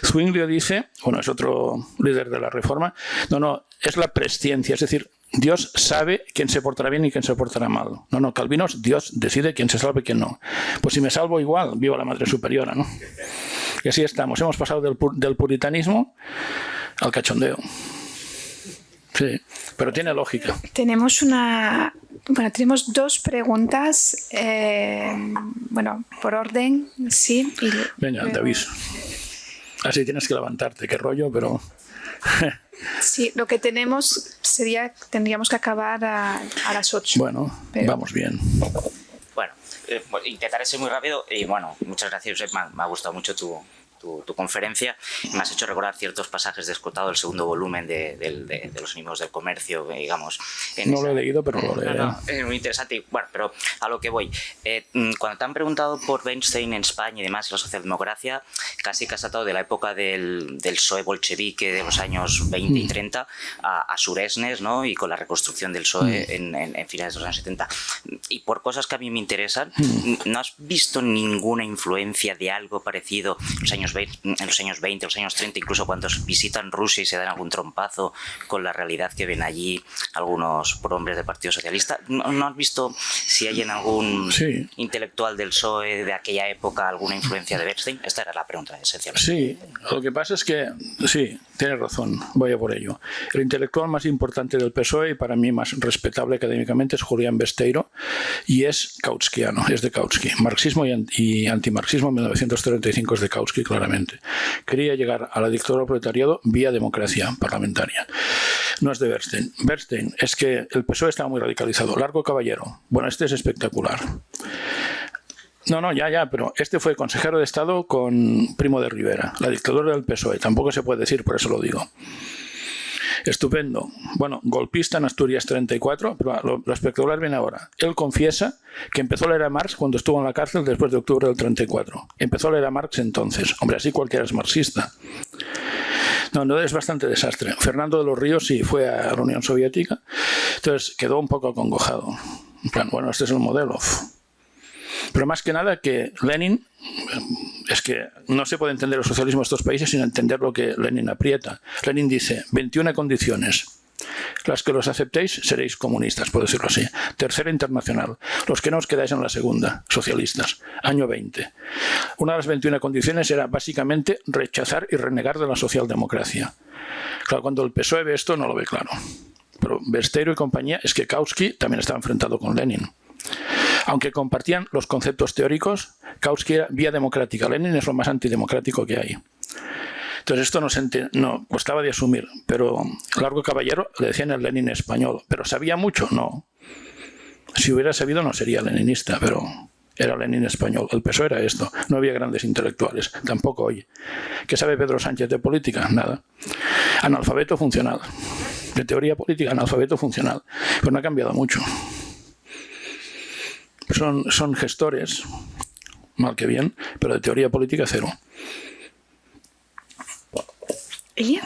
Zwinglio dice, bueno, es otro líder de la Reforma, no, es la presciencia, es decir, Dios sabe quién se portará bien y quién se portará mal. No, Calvino, Dios decide quién se salva y quién no. Pues si me salvo igual, viva la Madre Superiora, ¿no? Y así estamos, hemos pasado del puritanismo al cachondeo. Sí, pero tiene lógica. Tenemos tenemos dos preguntas, por orden, sí. Venga, te aviso. Así tienes que levantarte, qué rollo, pero... Sí, lo que tendríamos que acabar a las 8. Bueno, vamos bien. Bueno, intentaré ser muy rápido y bueno, muchas gracias, Josep, me ha gustado mucho tu conferencia. Me has hecho recordar ciertos pasajes de Escotado, el segundo volumen de los enemigos del comercio, digamos. No lo he leído, pero lo leeré. Es muy interesante. Bueno, pero a lo que voy. Cuando te han preguntado por Bernstein en España y demás, la socialdemocracia, casi que has tratado de la época del PSOE bolchevique de los años 20 y 30 a Suresnes, ¿no? Y con la reconstrucción del PSOE en finales de los años 70. Y por cosas que a mí me interesan, ¿no has visto ninguna influencia de algo parecido en los años 20, los años 30, incluso cuando visitan Rusia y se dan algún trompazo con la realidad que ven allí algunos prohombres del Partido Socialista? ¿No has visto si hay en algún intelectual del PSOE de aquella época alguna influencia de Bernstein? Esta era la pregunta esencial. Sí, lo que pasa es que, sí, tienes razón, voy a por ello. El intelectual más importante del PSOE y para mí más respetable académicamente es Julián Besteiro y es kautskiano, es de Kautsky. Marxismo y antimarxismo en 1935 es de Kautsky, claramente. Quería llegar a la dictadura del proletariado vía democracia parlamentaria. No es de Bernstein. Bernstein es que el PSOE estaba muy radicalizado. Largo Caballero. Bueno, este es espectacular. No, ya, pero este fue consejero de Estado con Primo de Rivera, la dictadura del PSOE. Tampoco se puede decir, por eso lo digo. Estupendo. Bueno, golpista en Asturias 34, pero lo espectacular viene ahora. Él confiesa que empezó a leer a Marx cuando estuvo en la cárcel después de octubre del 34. Empezó a leer a Marx entonces. Hombre, así cualquiera es marxista. No, es bastante desastre. Fernando de los Ríos sí fue a la Unión Soviética, entonces quedó un poco acongojado. En plan, bueno, este es el modelo. Pero más que nada que Lenin, es que no se puede entender el socialismo de estos países sin entender lo que Lenin aprieta. Lenin dice, 21 condiciones. Las que los aceptéis seréis comunistas, por decirlo así. Tercera internacional. Los que no os quedáis en la segunda, socialistas. Año 20. Una de las 21 condiciones era básicamente rechazar y renegar de la socialdemocracia. Claro, cuando el PSOE ve esto no lo ve claro. Pero Besteiro y compañía, es que Kautsky también estaba enfrentado con Lenin. Aunque compartían los conceptos teóricos, Kautsky era vía democrática. Lenin es lo más antidemocrático que hay. Entonces esto no costaba de asumir, pero Largo Caballero le decían el Lenin español. ¿Pero sabía mucho? No. Si hubiera sabido no sería leninista, pero era Lenin español. El PSOE era esto. No había grandes intelectuales, tampoco hoy. ¿Qué sabe Pedro Sánchez de política? Nada. Analfabeto funcional. De teoría política, analfabeto funcional. Pero no ha cambiado mucho. Son gestores, mal que bien, pero de teoría política cero. ¿Elia?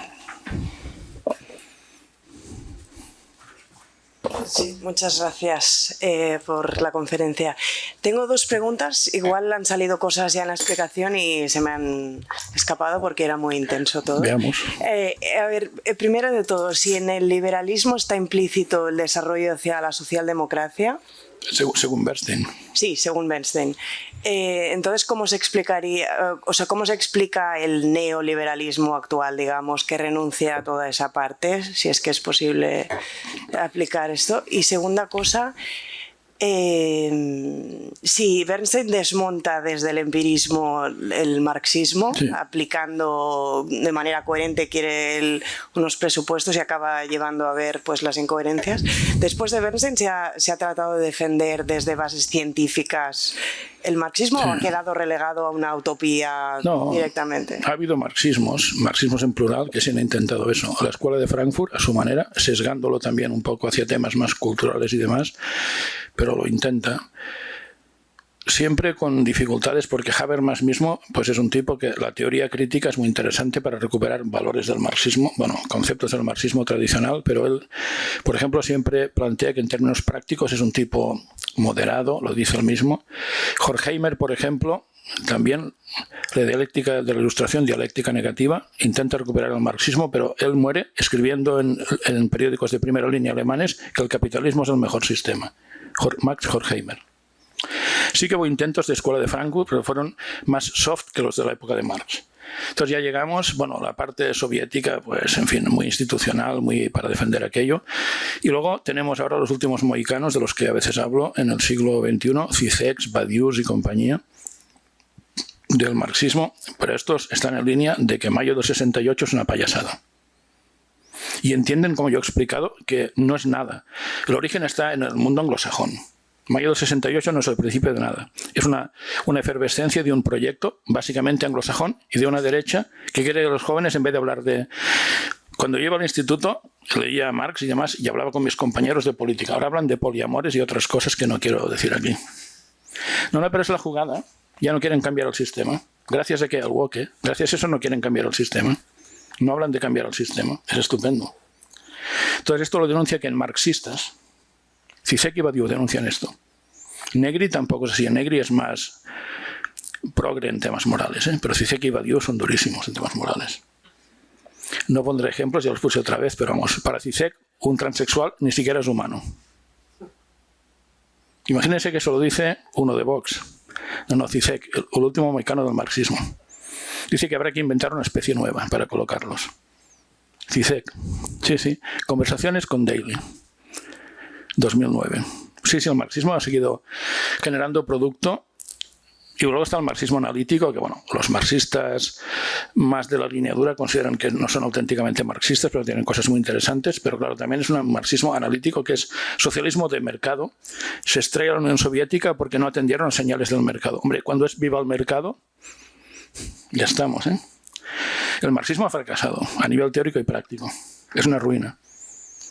Sí, muchas gracias por la conferencia. Tengo dos preguntas. Igual han salido cosas ya en la explicación y se me han escapado porque era muy intenso todo. Veamos. A ver, primero de todo, si en el liberalismo está implícito el desarrollo hacia la socialdemocracia. Según Bernstein. Sí, según Bernstein. Entonces, ¿cómo se explicaría, cómo se explica el neoliberalismo actual, digamos, que renuncia a toda esa parte, si es que es posible aplicar esto? Y segunda cosa, si Bernstein desmonta desde el empirismo el marxismo, sí, aplicando de manera coherente, quiere unos presupuestos y acaba llevando a ver pues las incoherencias. Después de Bernstein se ha tratado de defender desde bases científicas el marxismo, sí, o ha quedado relegado a una utopía directamente. Ha habido marxismos en plural que se han intentado eso. La Escuela de Frankfurt, a su manera, sesgándolo también un poco hacia temas más culturales y demás, pero lo intenta. Siempre con dificultades, porque Habermas mismo pues es un tipo que la teoría crítica es muy interesante para recuperar valores del marxismo, bueno, conceptos del marxismo tradicional, pero él, por ejemplo, siempre plantea que en términos prácticos es un tipo moderado, lo dice él mismo. Horkheimer, por ejemplo, también la dialéctica de la Ilustración, dialéctica negativa, intenta recuperar el marxismo, pero él muere escribiendo en periódicos de primera línea alemanes que el capitalismo es el mejor sistema. Max Horkheimer. Sí que hubo intentos de Escuela de Frankfurt, pero fueron más soft que los de la época de Marx. Entonces ya llegamos, bueno, la parte soviética, pues en fin, muy institucional, muy para defender aquello. Y luego tenemos ahora los últimos mohicanos, de los que a veces hablo, en el siglo XXI, Zizek, Badiou y compañía, del marxismo, pero estos están en línea de que mayo del 68 es una payasada. Y entienden, como yo he explicado, que no es nada. El origen está en el mundo anglosajón. Mayo del 68 no es el principio de nada. Es una efervescencia de un proyecto básicamente anglosajón y de una derecha que quiere que los jóvenes, en vez de hablar de... Cuando yo iba al instituto, leía Marx y demás y hablaba con mis compañeros de política. Ahora hablan de poliamores y otras cosas que no quiero decir aquí. No, pero es la jugada. Ya no quieren cambiar el sistema. Gracias a que al woke, gracias a eso no quieren cambiar el sistema. No hablan de cambiar el sistema. Es estupendo. Entonces esto lo denuncia que en marxistas, Zizek y Badiou denuncian esto. Negri tampoco es así. Negri es más progre en temas morales, pero Zizek y Badiou son durísimos en temas morales. No pondré ejemplos, ya los puse otra vez, pero vamos, para Zizek un transexual ni siquiera es humano. Imagínense que eso lo dice uno de Vox. No, Zizek, el último mohicano del marxismo. Dice que habrá que inventar una especie nueva para colocarlos. Zizek, sí, conversaciones con Daly, 2009. Sí, el marxismo ha seguido generando producto. Y luego está el marxismo analítico, que bueno, los marxistas más de la línea dura consideran que no son auténticamente marxistas, pero tienen cosas muy interesantes. Pero claro, también es un marxismo analítico que es socialismo de mercado. Se estrella la Unión Soviética porque no atendieron las señales del mercado. Hombre, cuando es viva el mercado, ya estamos, ¿eh? El marxismo ha fracasado a nivel teórico y práctico. Es una ruina.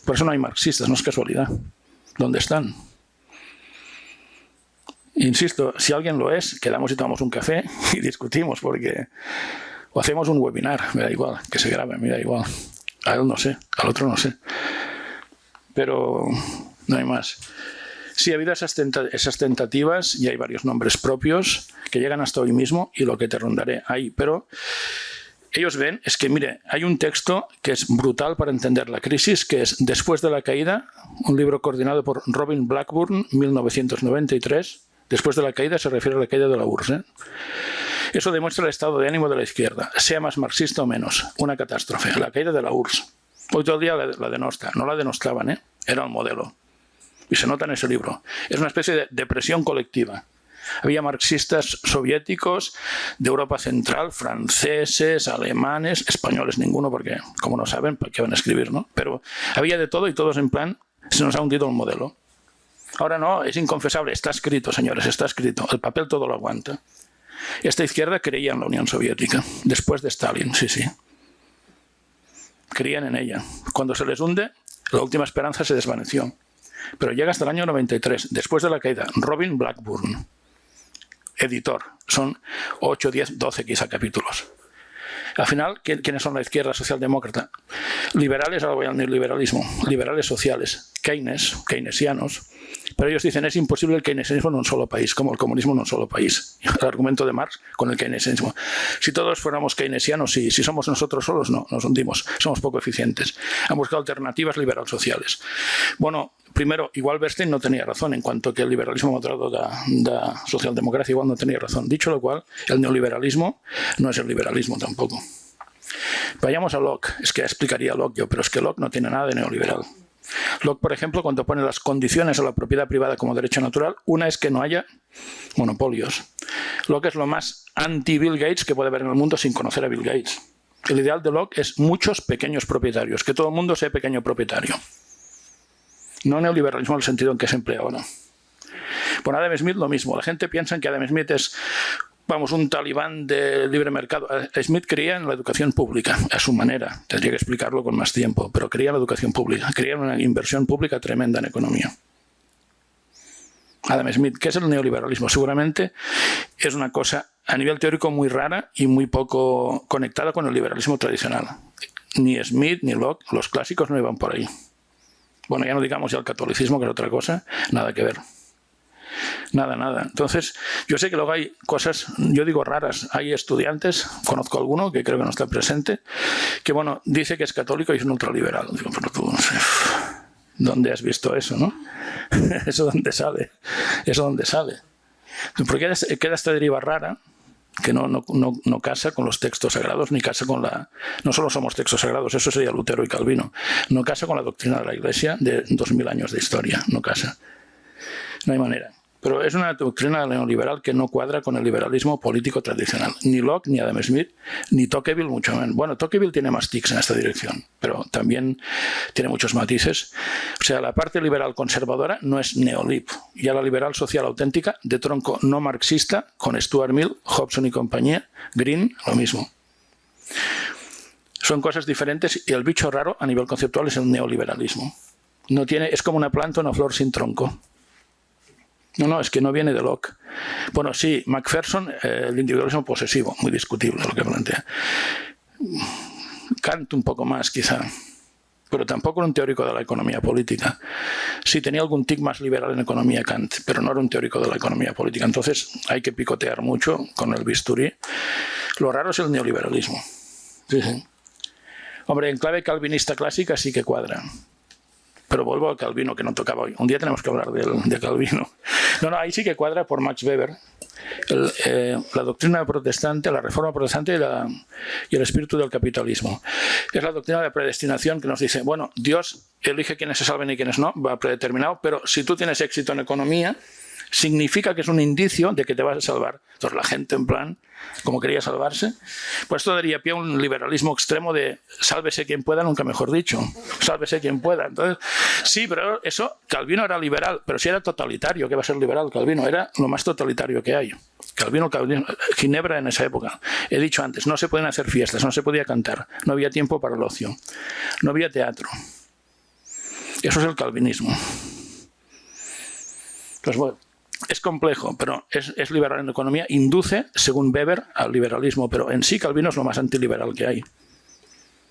Por eso no hay marxistas, no es casualidad. ¿Dónde están? Insisto, si alguien lo es, quedamos y tomamos un café y discutimos, porque o hacemos un webinar, me da igual, que se grabe, me da igual. A él no sé, al otro no sé. Pero no hay más. Sí, ha habido esas tentativas y hay varios nombres propios que llegan hasta hoy mismo y lo que te rondaré ahí. Pero ellos ven, es que mire, hay un texto que es brutal para entender la crisis, que es Después de la caída, un libro coordinado por Robin Blackburn, 1993. Después de la caída se refiere a la caída de la URSS, ¿eh? Eso demuestra el estado de ánimo de la izquierda, sea más marxista o menos. Una catástrofe, la caída de la URSS. Hoy todo el día la denosta, no la denostaban, ¿eh? Era el modelo. Y se nota en ese libro. Es una especie de depresión colectiva. Había marxistas soviéticos de Europa Central, franceses, alemanes, españoles ninguno, porque como no saben, ¿para qué van a escribir, no? Pero había de todo y todos en plan, se nos ha hundido el modelo. Ahora no, es inconfesable, está escrito, señores, está escrito. El papel todo lo aguanta. Esta izquierda creía en la Unión Soviética, después de Stalin, sí. Creían en ella. Cuando se les hunde, la última esperanza se desvaneció. Pero llega hasta el año 93, después de la caída. Robin Blackburn, editor. Son 8, 10, 12 quizá capítulos. Al final, ¿quiénes son la izquierda socialdemócrata? Liberales, ahora voy al neoliberalismo. Liberales sociales, keynesianos. Pero ellos dicen, es imposible el keynesianismo en un solo país, como el comunismo en un solo país. El argumento de Marx con el keynesianismo. Si todos fuéramos keynesianos, si somos nosotros solos, no, nos hundimos. Somos poco eficientes. Han buscado alternativas liberal sociales. Bueno, primero, igual Bernstein no tenía razón en cuanto que el liberalismo moderado da socialdemocracia, igual no tenía razón. Dicho lo cual, el neoliberalismo no es el liberalismo tampoco. Vayamos a Locke. Es que explicaría Locke yo, pero es que Locke no tiene nada de neoliberal. Locke, por ejemplo, cuando pone las condiciones a la propiedad privada como derecho natural, una es que no haya monopolios. Locke es lo más anti-Bill Gates que puede haber en el mundo sin conocer a Bill Gates. El ideal de Locke es muchos pequeños propietarios, que todo el mundo sea pequeño propietario. No neoliberalismo en el sentido en que se emplea ahora. Bueno, Adam Smith lo mismo. La gente piensa que Adam Smith es, un talibán de libre mercado. Smith creía en la educación pública, a su manera. Tendría que explicarlo con más tiempo, pero creía en la educación pública. Creía en una inversión pública tremenda en economía. Adam Smith, ¿qué es el neoliberalismo? Seguramente es una cosa a nivel teórico muy rara y muy poco conectada con el liberalismo tradicional. Ni Smith ni Locke, los clásicos, no iban por ahí. Bueno, ya no digamos ya el catolicismo, que es otra cosa, nada que ver. Nada. Entonces, yo sé que luego hay cosas, yo digo raras. Hay estudiantes, conozco alguno que creo que no está presente, que dice que es católico y es un ultraliberal. Digo, pero tú, no sé, ¿dónde has visto eso, no? ¿Eso dónde sale? ¿Porque queda esta deriva rara? que no casa con los textos sagrados, ni casa con la... No solo somos textos sagrados, eso sería Lutero y Calvino. No casa con la doctrina de la Iglesia de 2000 años de historia, no casa. No hay manera. Pero es una doctrina neoliberal que no cuadra con el liberalismo político tradicional. Ni Locke, ni Adam Smith, ni Tocqueville, mucho menos. Bueno, Tocqueville tiene más tics en esta dirección, pero también tiene muchos matices. O sea, la parte liberal conservadora no es neolib. Ya la liberal social auténtica, de tronco no marxista, con Stuart Mill, Hobson y compañía, Green, lo mismo. Son cosas diferentes y el bicho raro a nivel conceptual es el neoliberalismo. No tiene, es como una planta o una flor sin tronco. No, es que no viene de Locke. Bueno, sí, Macpherson, el individualismo posesivo, muy discutible lo que plantea. Kant un poco más, quizá, pero tampoco era un teórico de la economía política. Sí, tenía algún tic más liberal en economía Kant, pero no era un teórico de la economía política. Entonces hay que picotear mucho con el bisturí. Lo raro es el neoliberalismo. Sí, sí. Hombre, en clave calvinista clásica sí que cuadra. Pero vuelvo a Calvino, que no tocaba hoy. Un día tenemos que hablar de Calvino. No, ahí sí que cuadra por Max Weber. La doctrina protestante, la reforma protestante y el espíritu del capitalismo. Es la doctrina de predestinación que nos dice, bueno, Dios elige quienes se salven y quienes no, va predeterminado, pero si tú tienes éxito en economía, significa que es un indicio de que te vas a salvar. Entonces la gente en plan, como quería salvarse, pues esto daría pie a un liberalismo extremo de sálvese quien pueda, nunca mejor dicho, sálvese quien pueda. Entonces, sí, pero eso, Calvino era liberal, pero si era totalitario, ¿qué va a ser liberal Calvino? Era lo más totalitario que hay. Calvino, Ginebra en esa época. He dicho antes, no se pueden hacer fiestas, no se podía cantar, no había tiempo para el ocio, no había teatro. Eso es el calvinismo. Pues bueno, es complejo, pero es liberal en economía, induce, según Weber, al liberalismo, pero en sí Calvino es lo más antiliberal que hay.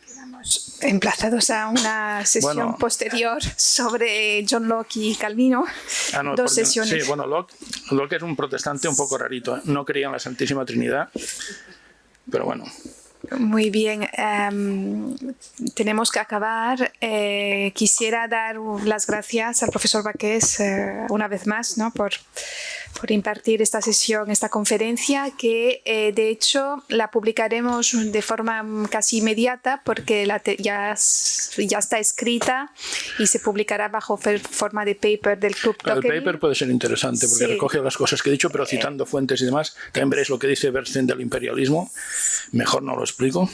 Quedamos emplazados a una sesión posterior sobre John Locke y Calvino. Dos sesiones. Sí, bueno, Locke es un protestante un poco rarito, ¿eh? No creía en la Santísima Trinidad, pero bueno. Muy bien, tenemos que acabar. Quisiera dar las gracias al profesor Baqués una vez más, ¿no? por impartir esta sesión, esta conferencia, que de hecho la publicaremos de forma casi inmediata porque ya está escrita y se publicará bajo forma de paper del Club Tocqueville. El paper puede ser interesante porque recoge las cosas que he dicho, pero citando fuentes y demás. También veréis lo que dice Bernstein del imperialismo. Mejor no lo explico,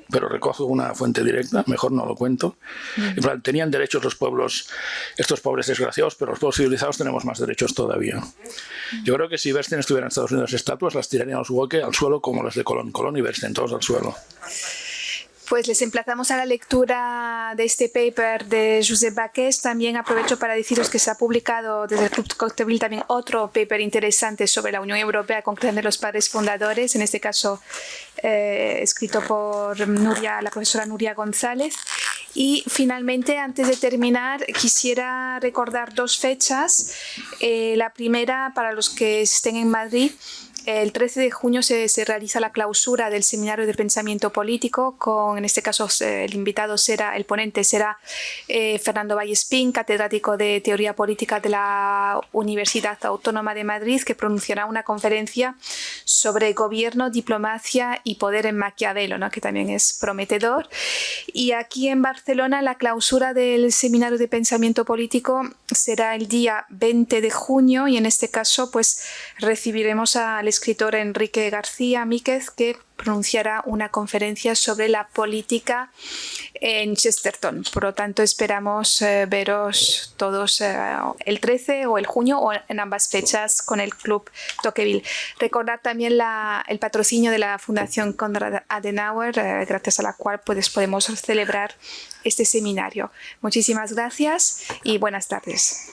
pero recojo una fuente directa, mejor no lo cuento. En plan, tenían derechos los pueblos, estos pobres desgraciados, pero los pueblos civilizados tenemos más derechos todavía. Yo creo que si Bernstein estuviera en Estados Unidos, estatuas las tirarían al suelo como las de Colón. Colón y Bernstein, todos al suelo. Pues les emplazamos a la lectura de este paper de Josep Baqués. También aprovecho para deciros que se ha publicado desde el Club Tocqueville también otro paper interesante sobre la Unión Europea, concretamente los padres fundadores, en este caso escrito por la profesora Nuria González. Y finalmente, antes de terminar, quisiera recordar dos fechas. La primera, para los que estén en Madrid, el 13 de junio se realiza la clausura del Seminario de Pensamiento Político, en este caso el ponente será Fernando Vallespín, catedrático de Teoría Política de la Universidad Autónoma de Madrid, que pronunciará una conferencia sobre gobierno, diplomacia y poder en Maquiavelo, ¿no? Que también es prometedor. Y aquí en Barcelona la clausura del Seminario de Pensamiento Político será el día 20 de junio y en este caso pues recibiremos al escritor Enrique García Míquez, que pronunciará una conferencia sobre la política en Chesterton. Por lo tanto, esperamos veros todos el 13 o el junio o en ambas fechas con el Club Tocqueville. Recordad también el patrocinio de la Fundación Konrad Adenauer, gracias a la cual pues, podemos celebrar este seminario. Muchísimas gracias y buenas tardes.